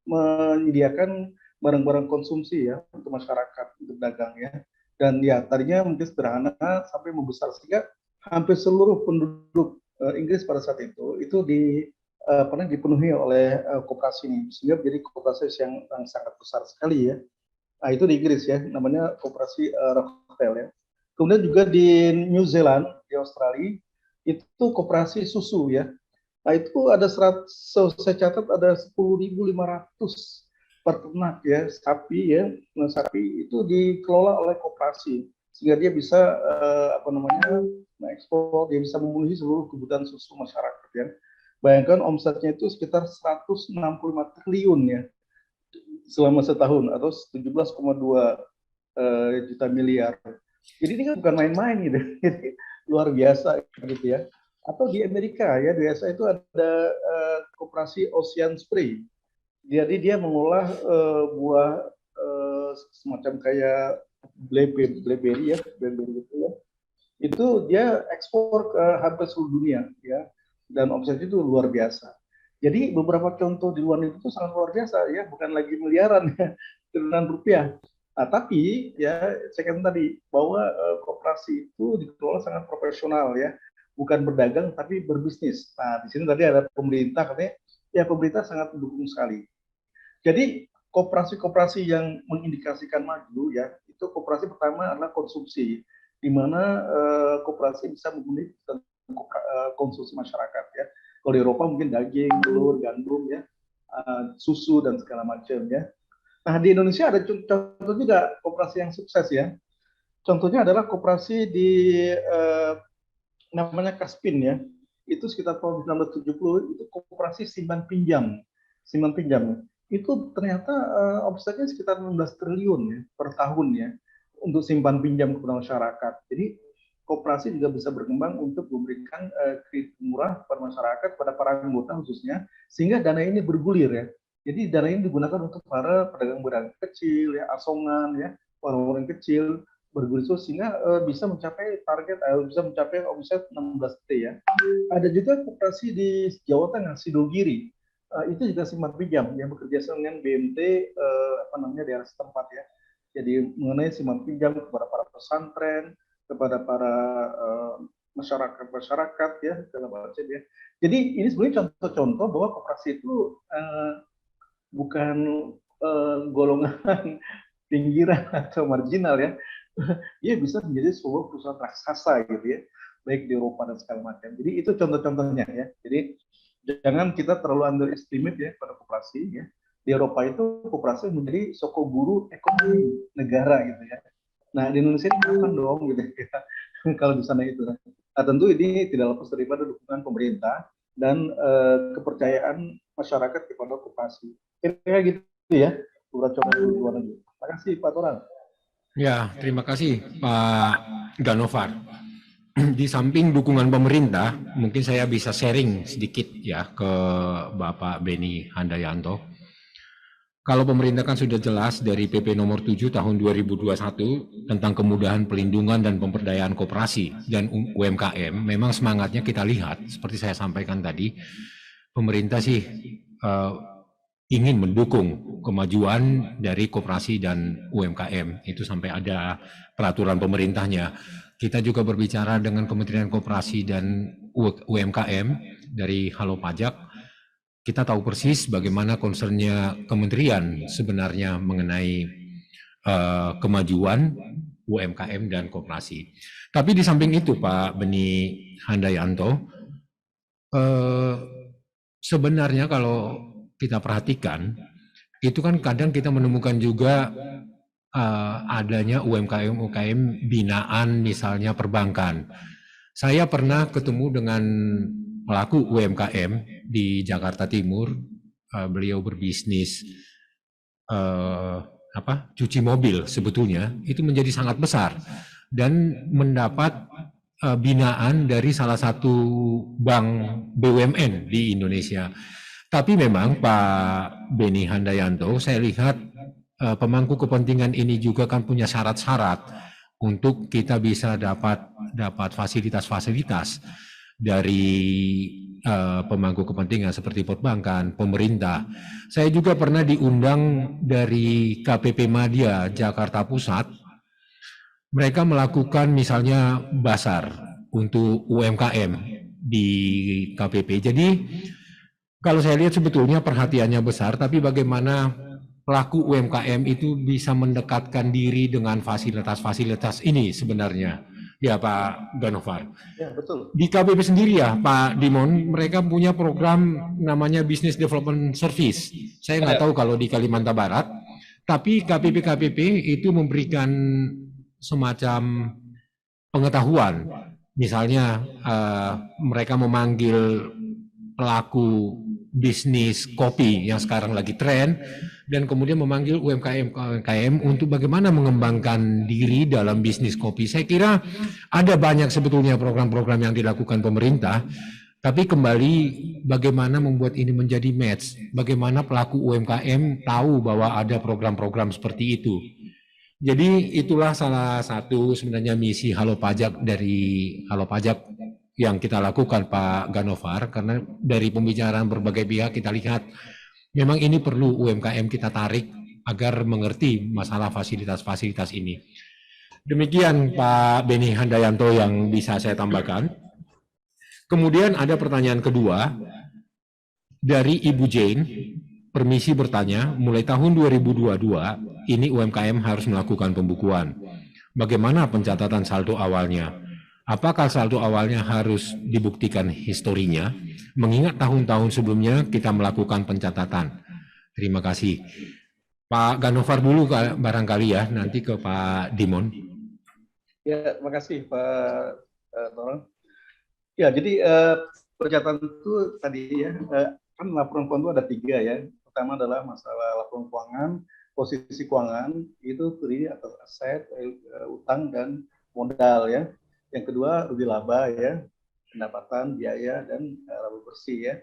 menyediakan barang-barang konsumsi ya untuk masyarakat, untuk dagang ya. Dan ya tadinya mungkin sederhana sampai membesar sehingga hampir seluruh penduduk Inggris pada saat itu pernah dipenuhi oleh koperasi ini, sehingga menjadi koperasi yang sangat besar sekali ya. Nah itu di Inggris ya, namanya koperasi Rochtel ya. Kemudian juga di New Zealand, di Australia, itu koperasi susu ya. Nah itu ada saya catat ada 10.500 peternak ya sapi ya. Nah sapi itu dikelola oleh koperasi sehingga dia bisa mengekspor, dia bisa memenuhi seluruh kebutuhan susu masyarakat ya. Bayangkan omsetnya itu sekitar 165 triliun ya selama setahun atau 17,2 juta miliar. Jadi ini kan bukan main-main gitu. Jadi, luar biasa gitu ya. Atau di Amerika ya, di USA itu ada koperasi Ocean Spray. Jadi dia mengolah buah semacam kayak blackberry gitu ya. Itu dia ekspor ke hampir seluruh dunia ya. Dan omsetnya itu luar biasa. Jadi beberapa contoh di luar itu sangat luar biasa ya, bukan lagi miliaran ya, triliunan rupiah. Nah, tapi ya saya katakan tadi bahwa koperasi itu dikelola sangat profesional ya, bukan berdagang tapi berbisnis. Nah di sini tadi ada pemerintah katanya, ya pemerintah sangat mendukung sekali. Jadi koperasi-koperasi yang mengindikasikan maju ya, itu koperasi pertama adalah konsumsi, di mana koperasi bisa memenuhi konsumsi masyarakat ya. Kalau di Eropa mungkin daging, telur, gandum ya, susu dan segala macam ya. Nah di Indonesia ada contoh juga koperasi yang sukses ya. Contohnya adalah koperasi di namanya Kaspin ya. Itu sekitar tahun 1970 itu koperasi simpan pinjam. Itu ternyata omsetnya sekitar 16 triliun ya per tahun ya untuk simpan pinjam kepada masyarakat. Jadi koperasi juga bisa berkembang untuk memberikan kredit murah kepada masyarakat, pada para anggota khususnya, sehingga dana ini bergulir ya. Jadi dana ini digunakan untuk para pedagang kecil, ya, asongan, ya, orang-orang kecil bergulir sehingga bisa mencapai target, bisa mencapai omset 16 T ya. Ada juga koperasi di Jawa Tengah, Sidogiri, itu juga simpan pinjam yang bekerja sama dengan BMT daerah setempat ya. Jadi mengenai simpan pinjam kepada para pesantren, kepada para masyarakat ya segala macam ya. Jadi ini sebenarnya contoh-contoh bahwa koperasi itu bukan golongan pinggiran atau marginal ya. Ia bisa menjadi sebuah perusahaan raksasa gitu ya, baik di Eropa dan segala macam. Jadi itu contoh-contohnya ya. Jadi jangan kita terlalu underestimate ya pada koperasi ya. Di Eropa itu koperasi menjadi sokoguru ekonomi negara gitu ya. Nah di Indonesia ini kapan dong gitu ya, kalau di sana itu. Nah tentu ini tidak lepas daripada dukungan pemerintah dan kepercayaan masyarakat kepada koperasi. Kira-kira gitu ya, beberapa contoh di luar negeri. Terima kasih Pak Toran. Ya, terima kasih Pak Ganovar. Di samping dukungan pemerintah, mungkin saya bisa sharing sedikit ya ke Bapak Beni Handayanto. Kalau pemerintah kan sudah jelas dari PP nomor 7 tahun 2021 tentang kemudahan pelindungan dan pemberdayaan koperasi dan UMKM, memang semangatnya kita lihat, seperti saya sampaikan tadi, pemerintah sih ingin mendukung kemajuan dari koperasi dan UMKM. Itu sampai ada peraturan pemerintahnya. Kita juga berbicara dengan Kementerian Koperasi dan UMKM dari Halo Pajak. Kita tahu persis bagaimana concernnya kementerian sebenarnya mengenai kemajuan UMKM dan koperasi. Tapi di samping itu Pak Beni Handayanto, sebenarnya kalau kita perhatikan, itu kan kadang kita menemukan juga adanya UMKM binaan misalnya perbankan. Saya pernah ketemu dengan pelaku UMKM di Jakarta Timur. Beliau berbisnis cuci mobil sebetulnya itu menjadi sangat besar dan mendapat binaan dari salah satu bank BUMN di Indonesia. Tapi memang Pak Beni Handayanto, saya lihat pemangku kepentingan ini juga kan punya syarat-syarat untuk kita bisa dapat fasilitas-fasilitas dari pemangku kepentingan seperti perbankan, pemerintah. Saya juga pernah diundang dari KPP Madya Jakarta Pusat. Mereka melakukan misalnya basar untuk UMKM di KPP. Jadi kalau saya lihat sebetulnya perhatiannya besar, tapi bagaimana pelaku UMKM itu bisa mendekatkan diri dengan fasilitas-fasilitas ini sebenarnya, ya Pak Ganovar. Ya, betul. Di KPP sendiri ya Pak Dimon, mereka punya program namanya Business Development Service. Saya nggak tahu kalau di Kalimantan Barat, tapi KPP-KPP itu memberikan semacam pengetahuan. Misalnya mereka memanggil pelaku bisnis kopi yang sekarang lagi tren dan kemudian memanggil UMKM untuk bagaimana mengembangkan diri dalam bisnis kopi. Saya kira ada banyak sebetulnya program-program yang dilakukan pemerintah, tapi kembali bagaimana membuat ini menjadi match, bagaimana pelaku UMKM tahu bahwa ada program-program seperti itu. Jadi itulah salah satu sebenarnya misi Halo Pajak dari Halo Pajak yang kita lakukan Pak Ganovar, karena dari pembicaraan berbagai pihak kita lihat memang ini perlu UMKM kita tarik agar mengerti masalah fasilitas-fasilitas ini. Demikian Pak Beni Handayanto yang bisa saya tambahkan. Kemudian ada pertanyaan kedua dari Ibu Jane. Permisi bertanya, mulai tahun 2022 ini UMKM harus melakukan pembukuan. Bagaimana pencatatan saldo awalnya? Apakah saldo awalnya harus dibuktikan historinya? Mengingat tahun-tahun sebelumnya kita melakukan pencatatan. Terima kasih. Pak Ganovar dulu barangkali ya, nanti ke Pak Dimon. Ya, terima kasih Pak Torang. Ya, jadi pencatatan itu tadi ya, kan laporan keuangan itu ada 3 ya. Pertama adalah masalah laporan keuangan, posisi keuangan, itu terdiri atas aset, utang, dan modal ya. Yang kedua, rugi laba ya, pendapatan, biaya, dan laba bersih ya,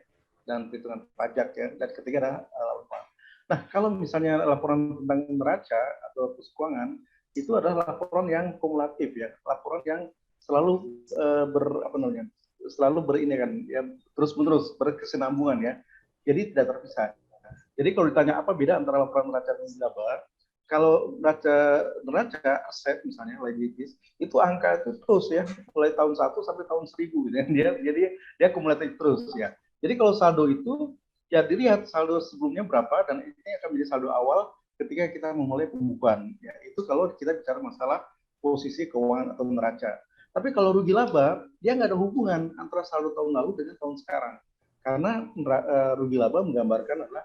dan perhitungan pajak ya. Dan ketiga adalah laporan keuangan. Nah, kalau misalnya laporan tentang neraca atau posisi keuangan, itu adalah laporan yang kumulatif ya, laporan yang selalu selalu berini kan, ya, terus-menerus berkesinambungan ya. Jadi tidak terpisah. Jadi kalau ditanya apa beda antara laporan neraca dan laba, kalau neraca aset misalnya liabilities itu angka itu terus ya, mulai tahun 1 sampai tahun 1000 gitu ya. Dia kumulatif terus ya. Jadi kalau saldo itu ya dilihat saldo sebelumnya berapa dan ini akan menjadi saldo awal ketika kita memulai pembukuan. Ya, itu kalau kita bicara masalah posisi keuangan atau neraca. Tapi kalau rugi laba, dia nggak ada hubungan antara saldo tahun lalu dengan tahun sekarang. Karena rugi laba menggambarkan adalah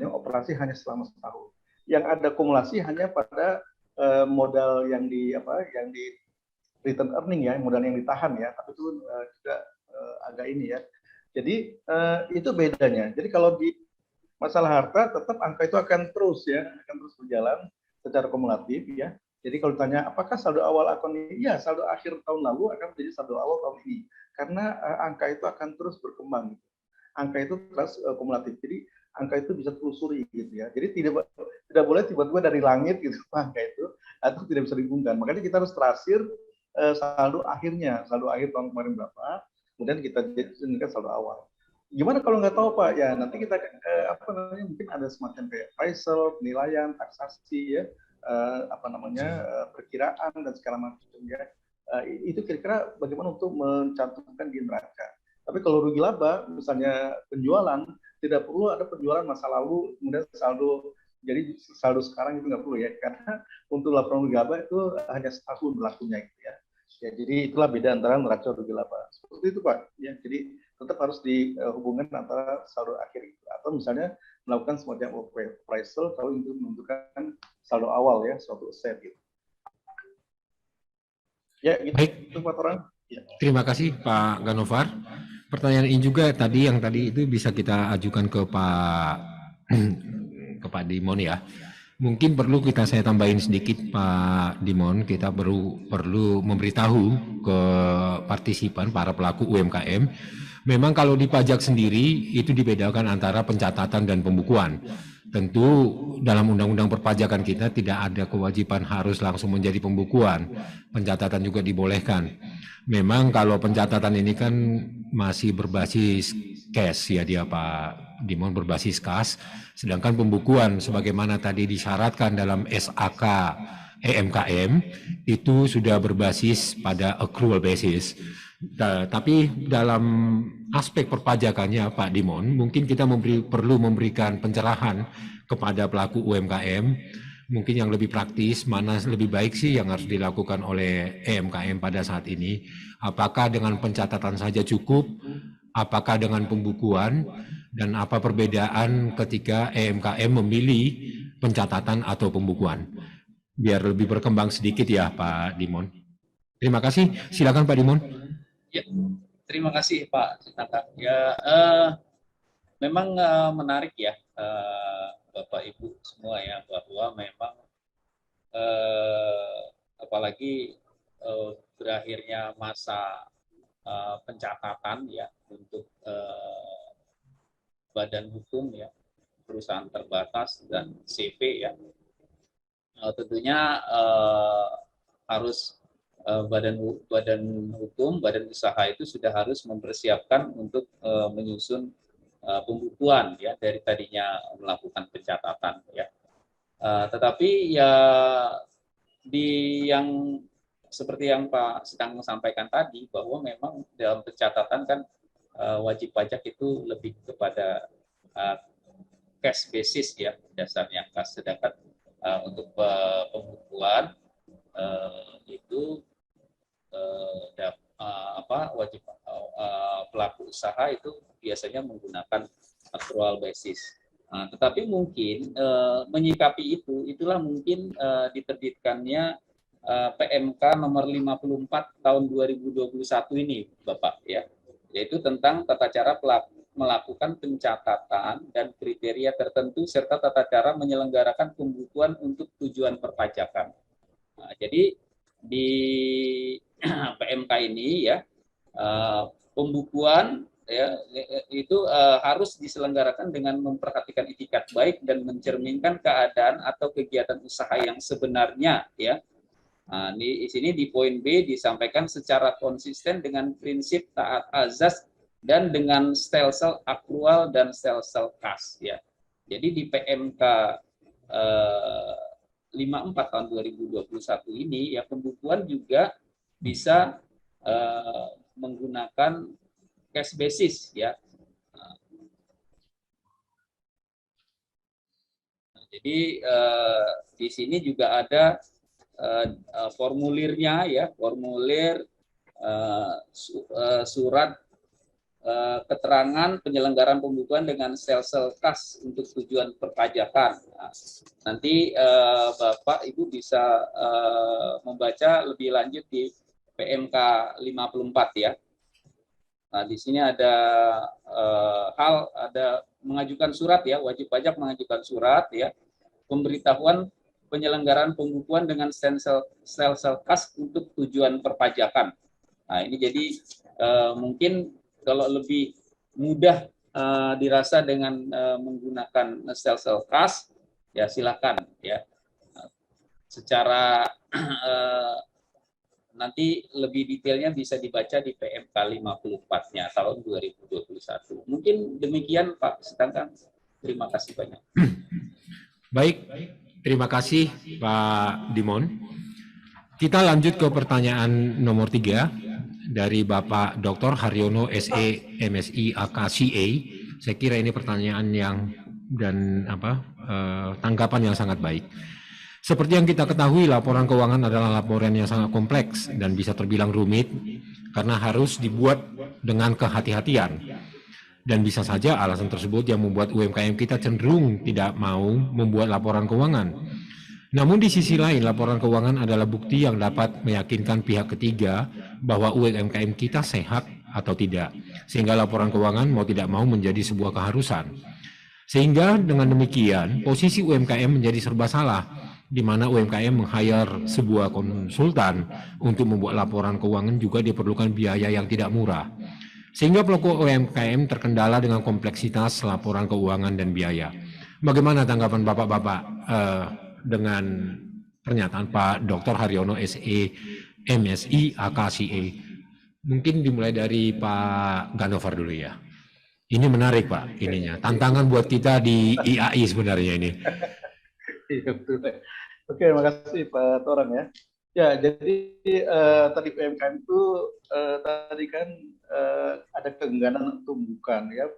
operasi hanya selama setahun. Yang ada kumulasi hanya pada modal yang di return earning ya, modal yang ditahan ya, tapi itu juga agak ini ya. Jadi itu bedanya. Jadi kalau di masalah harta tetap angka itu akan terus berjalan secara kumulatif ya. Jadi kalau ditanya apakah saldo awal akun ini, ya saldo akhir tahun lalu akan menjadi saldo awal tahun ini karena angka itu akan terus berkembang. Angka itu terus kumulatif. Jadi angka itu bisa telusuri gitu ya. Jadi tidak boleh tiba-tiba dari langit gitu angka itu atau tidak bisa dihubungkan. Makanya kita harus tracir saldo akhirnya, saldo akhir tahun kemarin berapa, kemudian kita jadikan saldo awal. Gimana kalau nggak tahu Pak? Ya nanti kita apa namanya mungkin ada semacam kayak appraisal, penilaian, taksasi ya, apa namanya perkiraan dan segala macam ya. Itu kira-kira bagaimana untuk mencantumkan di neraca. Tapi kalau rugi laba, misalnya penjualan, tidak perlu ada penjualan masa lalu, kemudian saldo, jadi saldo sekarang itu nggak perlu ya, karena untuk laporan rugi laba itu hanya setahun berlakunya gitu ya. Ya, jadi itulah beda antara neraca rugi laba. Seperti itu Pak. Ya, jadi tetap harus dihubungkan antara saldo akhir itu. Atau misalnya melakukan semacam appraisal kalau itu menentukan saldo awal ya, suatu aset gitu. Ya, gitu. Baik. Itu Pak Torang. Ya. Terima kasih Pak Ganovar. Pertanyaan ini juga tadi itu bisa kita ajukan ke Pak Dimon ya. Mungkin perlu saya tambahin sedikit Pak Dimon, kita perlu memberitahu ke partisipan para pelaku UMKM. Memang kalau di pajak sendiri itu dibedakan antara pencatatan dan pembukuan. Tentu dalam undang-undang perpajakan kita tidak ada kewajiban harus langsung menjadi pembukuan. Pencatatan juga dibolehkan. Memang kalau pencatatan ini kan masih berbasis cash ya dia Pak Dimon, berbasis kas, sedangkan pembukuan sebagaimana tadi disyaratkan dalam SAK EMKM itu sudah berbasis pada accrual basis. Tapi dalam aspek perpajakannya Pak Dimon, mungkin kita perlu memberikan pencerahan kepada pelaku UMKM, mungkin yang lebih praktis, mana lebih baik sih yang harus dilakukan oleh EMKM pada saat ini. Apakah dengan pencatatan saja cukup, apakah dengan pembukuan, dan apa perbedaan ketika EMKM memilih pencatatan atau pembukuan. Biar lebih berkembang sedikit ya Pak Dimon. Terima kasih, silakan Pak Dimon. Ya, terima kasih Pak Sitaka. Ya, memang menarik ya Bapak Ibu semua ya, bahwa memang apalagi berakhirnya masa pencatatan ya untuk badan hukum ya, perusahaan terbatas dan CV ya, tentunya harus badan hukum, badan usaha itu sudah harus mempersiapkan untuk menyusun pembukuan ya, dari tadinya melakukan pencatatan ya. Tetapi ya yang seperti yang Pak sedang sampaikan tadi, bahwa memang dalam pencatatan kan wajib pajak itu lebih kepada cash basis ya, dasarnya kas, sedangkan untuk pembukuan itu wajib pelaku usaha itu biasanya menggunakan accrual basis. Tetapi mungkin menyikapi itulah mungkin diterbitkannya PMK nomor 54 tahun 2021 ini, Bapak ya, yaitu tentang tata cara melakukan pencatatan dan kriteria tertentu serta tata cara menyelenggarakan pembukuan untuk tujuan perpajakan. Jadi di PMK ini ya, pembukuan ya itu harus diselenggarakan dengan memperhatikan itikat baik dan mencerminkan keadaan atau kegiatan usaha yang sebenarnya ya. Di sini di poin B disampaikan secara konsisten dengan prinsip taat azas dan dengan stelsel akrual dan stelsel kas ya. Jadi di PMK 54 tahun 2021 ini ya, pembukuan juga bisa menggunakan cash basis ya. Jadi di sini juga ada formulirnya ya, formulir surat keterangan penyelenggaraan pembukuan dengan sel-sel kas untuk tujuan perpajakan. Nah, nanti Bapak Ibu bisa membaca lebih lanjut di PMK 54 ya. Nah, di sini ada ada mengajukan surat ya, wajib pajak mengajukan surat ya, pemberitahuan penyelenggaraan pembukuan dengan sel-sel kas untuk tujuan perpajakan. Nah, ini jadi mungkin kalau lebih mudah dirasa dengan menggunakan sel-sel kas, ya silakan ya. Secara nanti lebih detailnya bisa dibaca di PMK 54-nya tahun 2021. Mungkin demikian Pak Sedangkan. Terima kasih banyak. Baik, terima kasih Pak Dimon. Kita lanjut ke pertanyaan nomor 3 dari Bapak Dr. Haryono SE MSI AKCA. Saya kira ini pertanyaan yang tanggapan yang sangat baik. Seperti yang kita ketahui, laporan keuangan adalah laporan yang sangat kompleks dan bisa terbilang rumit karena harus dibuat dengan kehati-hatian. Dan bisa saja alasan tersebut yang membuat UMKM kita cenderung tidak mau membuat laporan keuangan. Namun di sisi lain, laporan keuangan adalah bukti yang dapat meyakinkan pihak ketiga bahwa UMKM kita sehat atau tidak. Sehingga laporan keuangan mau tidak mau menjadi sebuah keharusan. Sehingga dengan demikian, posisi UMKM menjadi serba salah, di mana UMKM meng-hire sebuah konsultan untuk membuat laporan keuangan juga diperlukan biaya yang tidak murah. Sehingga pelaku UMKM terkendala dengan kompleksitas laporan keuangan dan biaya. Bagaimana tanggapan Bapak-Bapak dengan pernyataan Pak Dr. Haryono SE MSI AKCA? Mungkin dimulai dari Pak Ganovar dulu ya. Ini menarik Pak, ininya. Tantangan buat kita di IAI sebenarnya ini. Iya betul. Oke, makasih Pak Torang ya. Ya, jadi tadi PMKM itu tadi kan ada keengganan untuk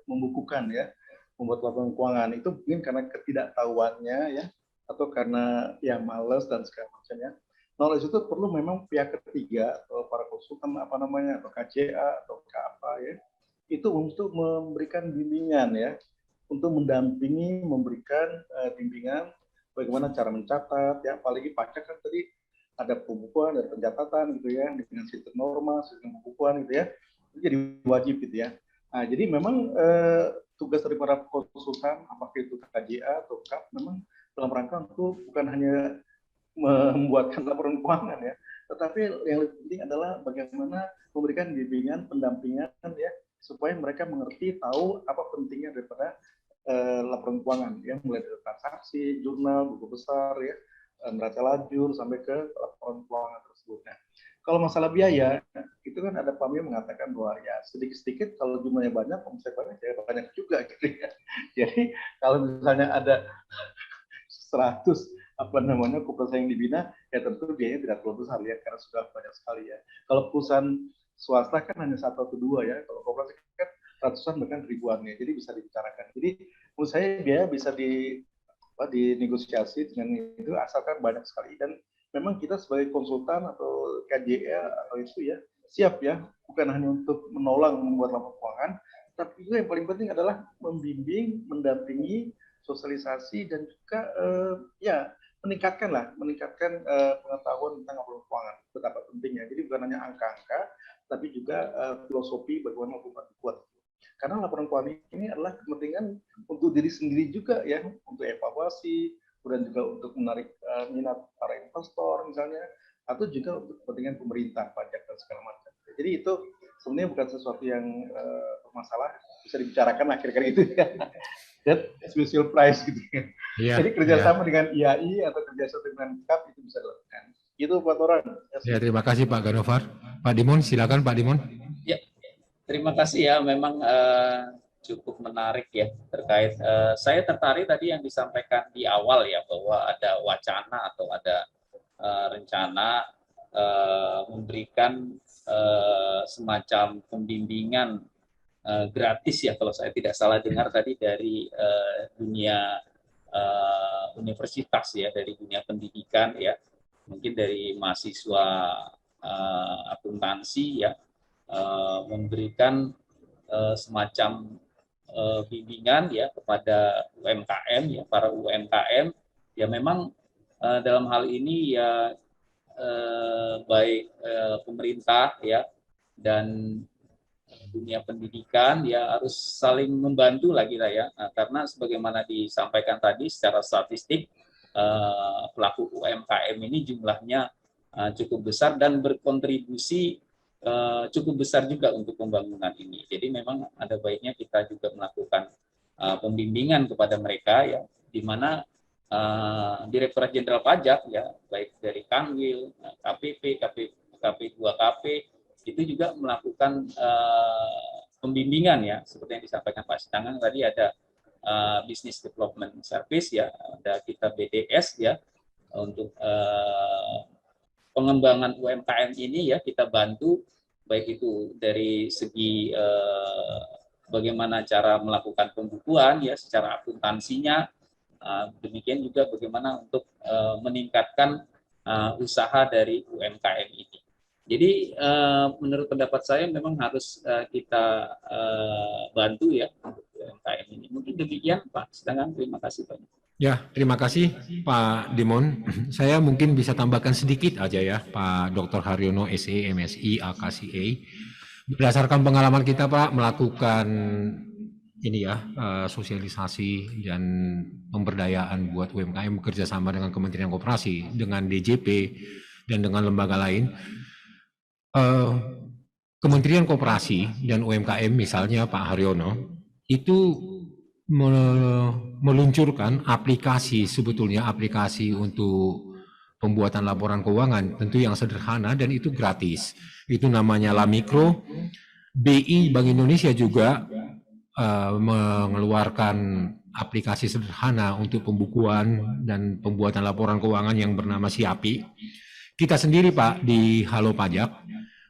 membukukan ya, membuat laporan keuangan itu mungkin karena ketidaktahuannya ya, atau karena ya malas dan segala macamnya. Knowledge itu perlu memang pihak ketiga atau para konsultan atau KCA atau apa ya, itu untuk memberikan bimbingan ya, untuk mendampingi, memberikan bimbingan bagaimana cara mencatat ya, apalagi pajak kan tadi ada pembukuan, ada pencatatan gitu ya, dengan sistem norma, sistem pembukuan gitu ya, itu jadi wajib gitu ya. Nah, jadi memang tugas dari para konsultan, apakah itu KJA atau KAP, memang dalam rangka untuk bukan hanya membuatkan laporan keuangan ya, tetapi yang lebih penting adalah bagaimana memberikan bimbingan, pendampingan ya, supaya mereka mengerti, tahu apa pentingnya daripada laporan keuangan ya, mulai dari transaksi, jurnal, buku besar ya, neraca lajur sampai ke laporan keuangan tersebut. Nah, kalau masalah biaya itu kan ada Pak yang mengatakan bahwa ya sedikit-sedikit kalau jumlahnya banyak, omset banyak ya banyak juga gitu ya. Jadi kalau misalnya ada 100 kooperasi yang dibina, ya tentu biayanya tidak terlalu besar ya, karena sudah banyak sekali ya. Kalau perusahaan swasta kan hanya 1 atau 2 ya, kalau kooperasi kan ratusan bahkan ribuannya, jadi bisa dibicarakan. Jadi menurut saya biaya bisa dinegosiasi dengan itu asalkan banyak sekali, dan memang kita sebagai konsultan atau KJA atau itu ya siap ya, bukan hanya untuk menolong membuat laporan keuangan, tapi juga yang paling penting adalah membimbing, mendampingi, sosialisasi, dan juga ya meningkatkan pengetahuan tentang laporan keuangan, betapa pentingnya. Jadi bukan hanya angka-angka, tapi juga filosofi bagaimana laporan dibuat. Karena laporan keuangan ini adalah kepentingan untuk diri sendiri juga ya, untuk evaluasi, kemudian juga untuk menarik minat para investor misalnya, atau juga untuk kepentingan pemerintah, pajak dan segala macam. Jadi itu sebenarnya bukan sesuatu yang bermasalah, bisa dibicarakan lah kira-kira itu ya. Dan special price gitu ya. Yeah, jadi kerjasama dengan IAI atau kerjasama dengan KAP itu bisa dilakukan. Itu Pak Toran. Ya, terima kasih Pak Ganovar. Pak Dimon, silakan Pak Dimon. Ya, terima kasih ya. Memang cukup menarik ya terkait. Saya tertarik tadi yang disampaikan di awal ya, bahwa ada wacana atau ada rencana memberikan semacam pembimbingan gratis ya, kalau saya tidak salah dengar tadi, dari dunia universitas ya, dari dunia pendidikan ya, mungkin dari mahasiswa akuntansi ya, memberikan semacam bimbingan ya kepada UMKM ya, para UMKM ya. Memang dalam hal ini ya baik pemerintah ya dan dunia pendidikan ya harus saling membantu lah kita ya. Nah, karena sebagaimana disampaikan tadi, secara statistik pelaku UMKM ini jumlahnya cukup besar dan berkontribusi cukup besar juga untuk pembangunan ini. Jadi memang ada baiknya kita juga melakukan pembimbingan kepada mereka ya, di mana Direktorat Jenderal Pajak ya, baik dari Kanwil, KPP, KP 2KP itu juga melakukan pembimbingan ya, seperti yang disampaikan Pak Sitangan tadi, ada Business Development Service ya, ada kita BDS ya, untuk pengembangan UMKM ini ya kita bantu, baik itu dari segi bagaimana cara melakukan pembukuan ya secara akuntansinya, demikian juga bagaimana untuk meningkatkan usaha dari UMKM ini. Jadi menurut pendapat saya memang harus kita bantu ya untuk UMKM ini. Mungkin demikian Pak Sedangkan, terima kasih banyak. Ya, terima kasih Pak Dimon. Saya mungkin bisa tambahkan sedikit aja ya, Pak Dr. Haryono, SE, MSI, AKCA. Berdasarkan pengalaman kita Pak melakukan ini ya, sosialisasi dan pemberdayaan buat UMKM bekerja sama dengan Kementerian Koperasi, dengan DJP, dan dengan lembaga lain. Kementerian Koperasi dan UMKM misalnya Pak Haryono, itu meluncurkan aplikasi, sebetulnya aplikasi untuk pembuatan laporan keuangan, tentu yang sederhana dan itu gratis. Itu namanya Lamikro. BI Bank Indonesia juga mengeluarkan aplikasi sederhana untuk pembukuan dan pembuatan laporan keuangan yang bernama Siapi. Kita sendiri Pak di Halo Pajak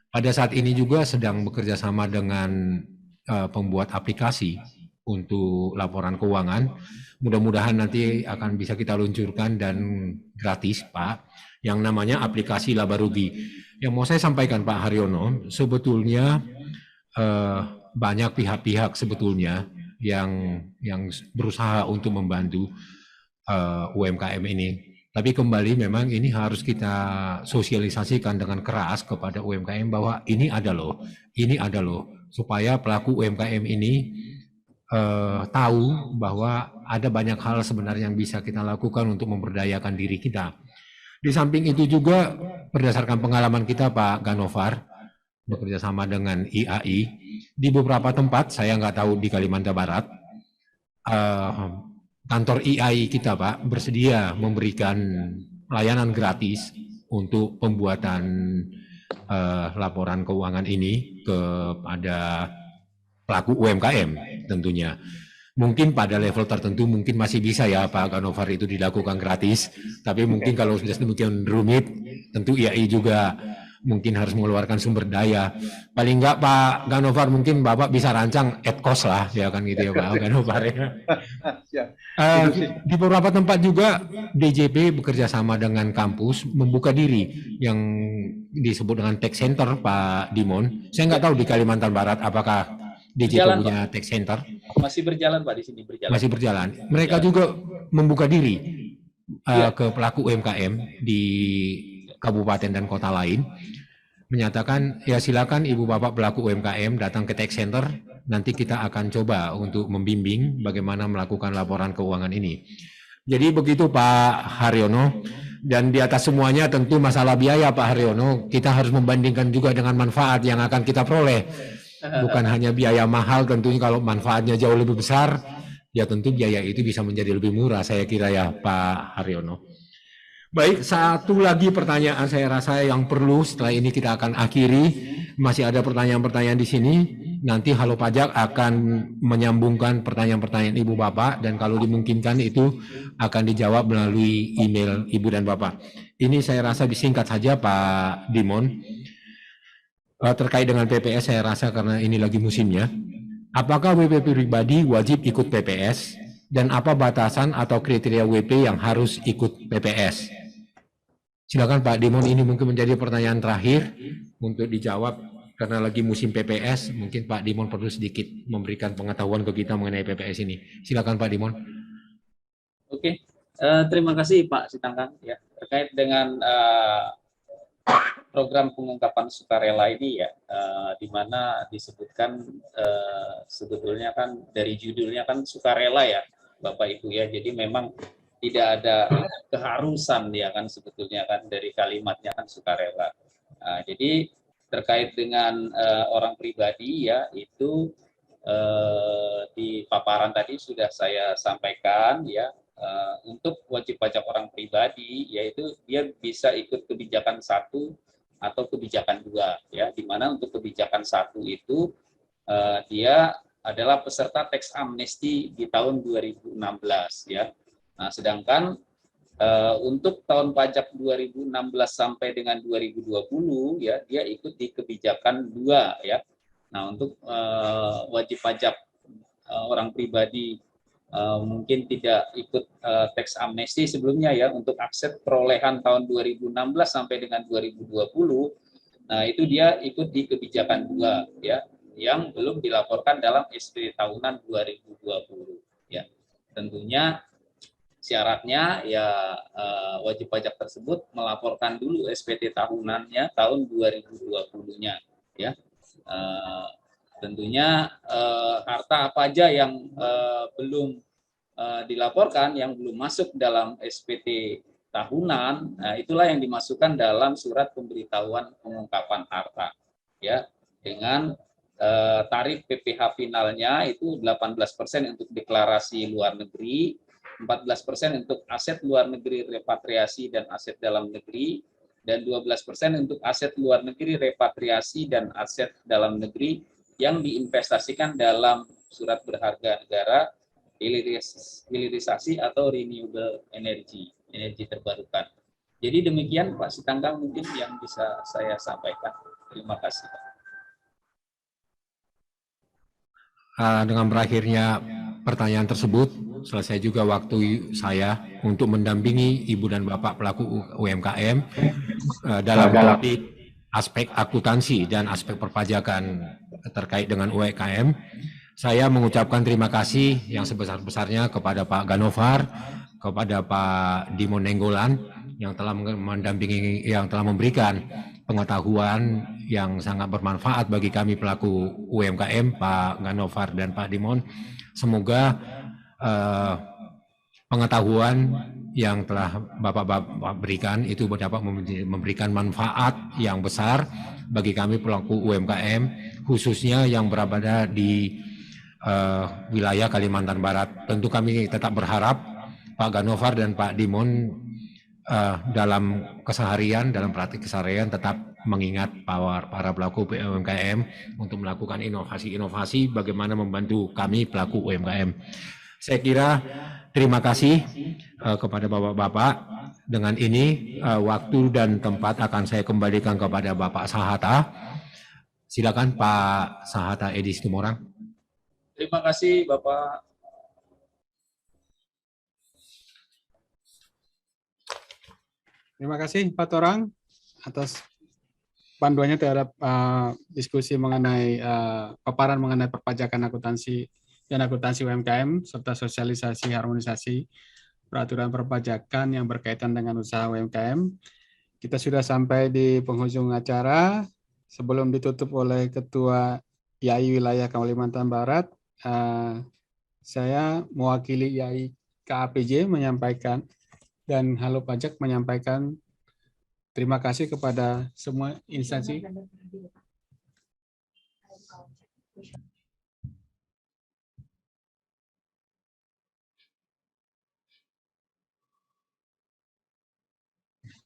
pada saat ini juga sedang bekerja sama dengan pembuat aplikasi untuk laporan keuangan. Mudah-mudahan nanti akan bisa kita luncurkan dan gratis Pak, yang namanya aplikasi Laba Rugi. Yang mau saya sampaikan Pak Haryono, sebetulnya banyak pihak-pihak sebetulnya yang berusaha untuk membantu UMKM ini. Tapi kembali memang ini harus kita sosialisasikan dengan keras kepada UMKM bahwa ini ada loh, supaya pelaku UMKM ini tahu bahwa ada banyak hal sebenarnya yang bisa kita lakukan untuk memberdayakan diri kita. Di samping itu juga berdasarkan pengalaman kita Pak Ganovar, bekerja sama dengan IAI, di beberapa tempat, saya nggak tahu di Kalimantan Barat, kantor IAI kita Pak bersedia memberikan layanan gratis untuk pembuatan laporan keuangan ini kepada pelaku UMKM tentunya. Mungkin pada level tertentu mungkin masih bisa ya Pak Ganovar itu dilakukan gratis, tapi mungkin kalau sudah demikian rumit, tentu IAI juga mungkin harus mengeluarkan sumber daya. Paling enggak Pak Ganovar mungkin Bapak bisa rancang at cost lah, ya kan gitu ya Pak Ganovar ya. Di beberapa tempat juga DJP bekerja sama dengan kampus membuka diri yang disebut dengan tech center Pak Dimon. Saya nggak tahu di Kalimantan Barat apakah DJP punya tech center. Masih berjalan Pak di sini berjalan. Masih berjalan. Mereka juga membuka diri ke pelaku UMKM di kabupaten dan kota lain, menyatakan ya silakan ibu bapak pelaku UMKM datang ke tech center, nanti kita akan coba untuk membimbing bagaimana melakukan laporan keuangan ini. Jadi begitu Pak Haryono, dan di atas semuanya tentu masalah biaya Pak Haryono, kita harus membandingkan juga dengan manfaat yang akan kita peroleh. Bukan hanya biaya mahal, tentunya kalau manfaatnya jauh lebih besar, ya tentu biaya itu bisa menjadi lebih murah, saya kira ya Pak Haryono. Baik, satu lagi pertanyaan saya rasa yang perlu setelah ini kita akan akhiri. Masih ada pertanyaan-pertanyaan di sini. Nanti Halo Pajak akan menyambungkan pertanyaan-pertanyaan Ibu Bapak, dan kalau dimungkinkan itu akan dijawab melalui email Ibu dan Bapak. Ini saya rasa disingkat saja Pak Dimon. Terkait dengan PPS saya rasa karena ini lagi musimnya. Apakah WP pribadi wajib ikut PPS? Dan apa batasan atau kriteria WP yang harus ikut PPS? Silakan Pak Dimon, ini mungkin menjadi pertanyaan terakhir untuk dijawab karena lagi musim PPS. Mungkin Pak Dimon perlu sedikit memberikan pengetahuan ke kita mengenai PPS ini. Silakan Pak Dimon. Oke, terima kasih Pak Sitangkang ya, terkait dengan program pengungkapan sukarela ini ya, di mana disebutkan sebetulnya kan dari judulnya kan sukarela ya Bapak Ibu ya, jadi memang tidak ada keharusan ya kan sebetulnya kan dari kalimatnya kan sukarela. Jadi terkait dengan orang pribadi ya itu di paparan tadi sudah saya sampaikan ya, untuk wajib pajak orang pribadi yaitu dia bisa ikut kebijakan 1 atau kebijakan 2 ya, di mana untuk kebijakan 1 itu dia adalah peserta teks amnesti di tahun 2016 ya. Nah, sedangkan untuk tahun pajak 2016 sampai dengan 2020 ya, dia ikut di kebijakan 2 ya. Nah, untuk wajib pajak orang pribadi mungkin tidak ikut teks amnesti sebelumnya ya, untuk aset perolehan tahun 2016 sampai dengan 2020, nah itu dia ikut di kebijakan 2 ya, yang belum dilaporkan dalam SPT tahunan 2020 ya. Tentunya syaratnya ya wajib pajak tersebut melaporkan dulu SPT tahunannya tahun 2020-nya ya. Tentunya harta apa aja yang belum dilaporkan, yang belum masuk dalam SPT tahunan, nah itulah yang dimasukkan dalam surat pemberitahuan pengungkapan harta ya, dengan tarif PPh finalnya itu 18% untuk deklarasi luar negeri, 14% untuk aset luar negeri repatriasi dan aset dalam negeri, dan 12% untuk aset luar negeri repatriasi dan aset dalam negeri yang diinvestasikan dalam surat berharga negara, hilirisasi atau renewable energy, energi terbarukan. Jadi demikian Pak Sitanggang mungkin yang bisa saya sampaikan. Terima kasih Pak. Dengan berakhirnya pertanyaan tersebut, selesai juga waktu saya untuk mendampingi Ibu dan Bapak pelaku UMKM dalam topik aspek akuntansi dan aspek perpajakan terkait dengan UMKM. Saya mengucapkan terima kasih yang sebesar-besarnya kepada Pak Ganovar, kepada Pak Dimon Nenggolan yang telah mendampingi, yang telah memberikan pengetahuan yang sangat bermanfaat bagi kami pelaku UMKM, Pak Ganovar dan Pak Dimon. Semoga pengetahuan yang telah Bapak berikan itu dapat memberikan manfaat yang besar bagi kami pelaku UMKM, khususnya yang berada di wilayah Kalimantan Barat. Tentu kami tetap berharap Pak Ganovar dan Pak Dimon dalam keseharian, dalam praktik keseharian tetap mengingat para pelaku UMKM untuk melakukan inovasi-inovasi bagaimana membantu kami pelaku UMKM. Saya kira terima kasih kepada Bapak-Bapak. Dengan ini waktu dan tempat akan saya kembalikan kepada Bapak Sahata. Silakan Pak Sahata Edi Situmorang. Terima kasih Bapak. Terima kasih Pak Torang atas panduannya terhadap diskusi mengenai paparan mengenai perpajakan akuntansi dan akuntansi UMKM serta sosialisasi harmonisasi peraturan perpajakan yang berkaitan dengan usaha UMKM. Kita sudah sampai di penghujung acara. Sebelum ditutup oleh Ketua YAI Wilayah Kalimantan Barat, saya mewakili YAI KAPJ menyampaikan dan Halo Pajak menyampaikan terima kasih kepada semua instansi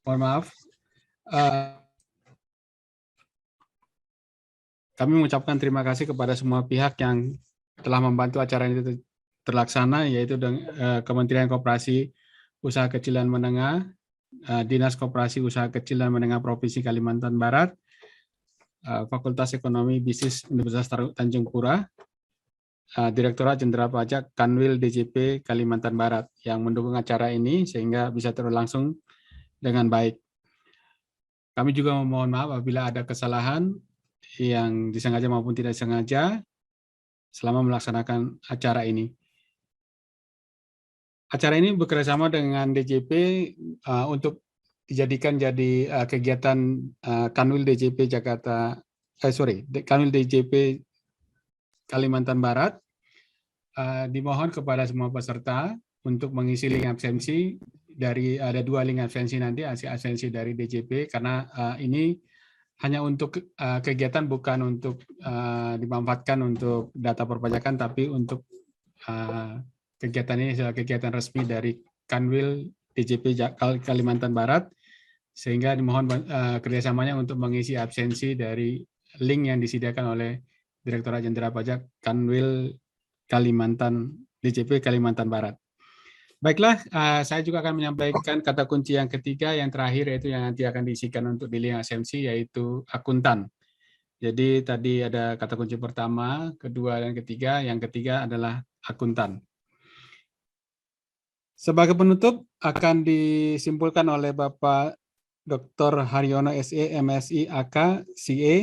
mohon maaf. Kami mengucapkan terima kasih kepada semua pihak yang telah membantu acara ini terlaksana, yaitu Kementerian Koperasi Usaha Kecil dan Menengah, Dinas Koperasi Usaha Kecil dan Menengah Provinsi Kalimantan Barat, Fakultas Ekonomi Bisnis Universitas Tanjung Pura, Direktorat Jenderal Pajak Kanwil DJP Kalimantan Barat yang mendukung acara ini sehingga bisa berlangsung dengan baik. Kami juga memohon maaf apabila ada kesalahan yang disengaja maupun tidak disengaja selama melaksanakan acara ini. Acara ini bekerjasama dengan DJP untuk dijadikan jadi kegiatan Kanwil DJP Kanwil DJP Kalimantan Barat. Dimohon kepada semua peserta untuk mengisi link absensi dari ada 2 link absensi nanti, absensi dari DJP karena ini hanya untuk kegiatan, bukan untuk dimanfaatkan untuk data perpajakan, tapi untuk kegiatan ini adalah kegiatan resmi dari Kanwil DJP Kalimantan Barat sehingga dimohon kerjasamanya untuk mengisi absensi dari link yang disediakan oleh Direktorat Jenderal Pajak Kanwil Kalimantan DJP Kalimantan Barat. Baiklah, saya juga akan menyampaikan kata kunci yang ketiga, yang terakhir, yaitu yang nanti akan diisikan untuk di link absensi, yaitu akuntan. Jadi tadi ada kata kunci pertama, kedua, dan ketiga. Yang ketiga adalah akuntan. Sebagai penutup akan disimpulkan oleh Bapak Dr. Haryono SE, MSI AK, CA,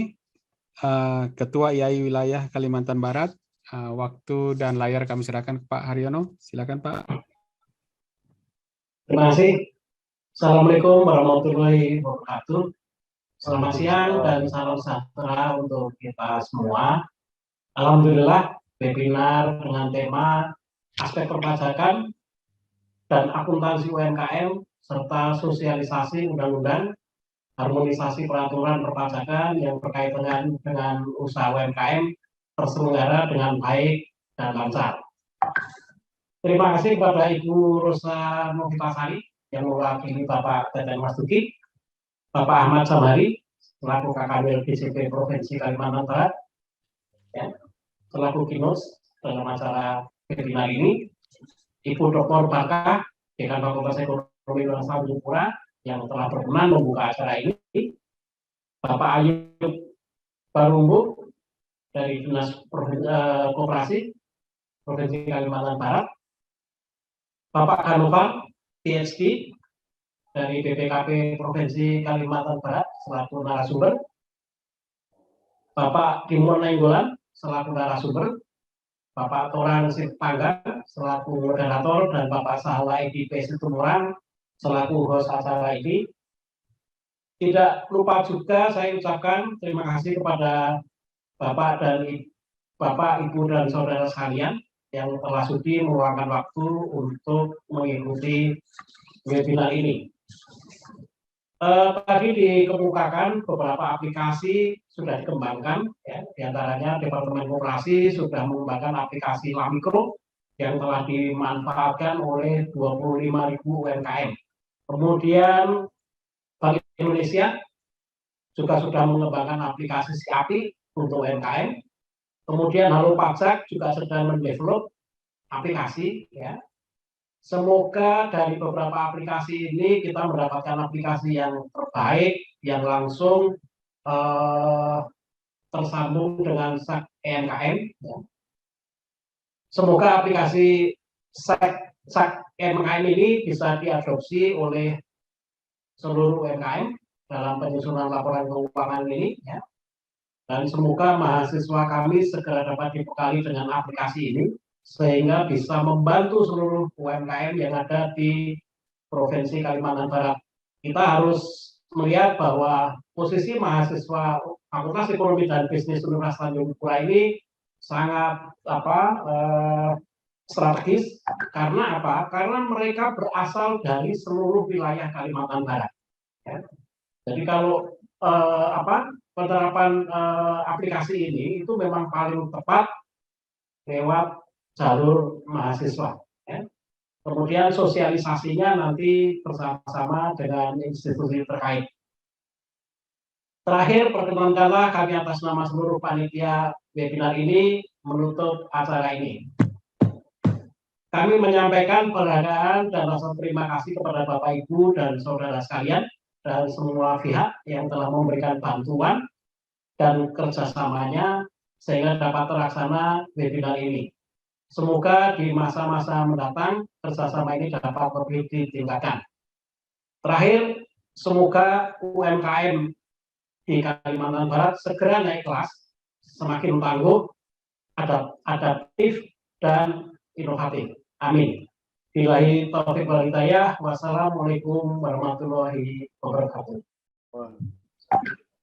Ketua IAI Wilayah Kalimantan Barat. Waktu dan layar kami serahkan ke Pak Haryono. Silakan Pak. Terima kasih. Assalamualaikum warahmatullahi wabarakatuh. Selamat siang dan salam sejahtera untuk kita semua. Alhamdulillah, webinar dengan tema aspek perpajakan dan akuntansi UMKM serta sosialisasi undang-undang harmonisasi peraturan perpajakan yang berkaitan dengan usaha UMKM terselenggara dengan baik dan lancar. Terima kasih kepada Ibu Rosa Novitasari yang mewakili Bapak Teten Mas Duki, Bapak Ahmad Samari selaku Kakanwil DJP Provinsi Kalimantan Barat, ya, selaku Kinus dalam acara webinar ini, Ibu Dr. Barkah, Dekan Fakultas Ekonomi Universitas Jayapura yang telah berkenan membuka acara ini, Bapak Ayub Barumbu dari Dinas Koperasi Provinsi Kalimantan Barat, Bapak Ganovan, PhD dari BPKP Provinsi Kalimantan Barat selaku narasumber, Bapak Dimon Nainggolan selaku narasumber, Bapak Torang Sipangga selaku moderator, dan Bapak Sahala Edi Situmorang selaku host acara ini. Tidak lupa juga saya ucapkan terima kasih kepada Bapak Ibu dan saudara sekalian yang telah sudi meluangkan waktu untuk mengikuti webinar ini. Tadi dikemukakan beberapa aplikasi sudah dikembangkan, ya, diantaranya Departemen Koperasi sudah mengembangkan aplikasi Lamikro yang telah dimanfaatkan oleh 25.000 UMKM. Kemudian Bank Indonesia juga sudah mengembangkan aplikasi SIAPI untuk UMKM. Kemudian Halo Pajak juga sedang mendevelop aplikasi, ya. Semoga dari beberapa aplikasi ini kita mendapatkan aplikasi yang terbaik, yang langsung tersambung dengan SAK UMKM. Ya. Semoga aplikasi SAK UMKM ini bisa diadopsi oleh seluruh UMKM dalam penyusunan laporan keuangan ini, ya. Dan semoga mahasiswa kami segera dapat dibekali dengan aplikasi ini, sehingga bisa membantu seluruh UMKM yang ada di Provinsi Kalimantan Barat. Kita harus melihat bahwa posisi mahasiswa Fakultas Ekonomi dan Bisnis Universitas Jayapura ini sangat strategis. Karena apa? Karena mereka berasal dari seluruh wilayah Kalimantan Barat. Ya. Jadi kalau penerapan aplikasi ini itu memang paling tepat lewat jalur mahasiswa. Ya. Kemudian sosialisasinya nanti bersama-sama dengan institusi terkait. Terakhir, perkenankanlah kami atas nama seluruh panitia webinar ini menutup acara ini. Kami menyampaikan penghargaan dan rasa terima kasih kepada Bapak Ibu dan saudara sekalian dan semua pihak yang telah memberikan bantuan dan kerjasamanya sehingga dapat terlaksana webinar ini. Semoga di masa-masa mendatang kerjasama ini dapat lebih ditingkatkan. Terakhir, semoga UMKM di Kalimantan Barat segera naik kelas, semakin tangguh, adaptif, dan inovatif. Amin. Billahi taufiq wal hidayah. Wassalamualaikum warahmatullahi wabarakatuh.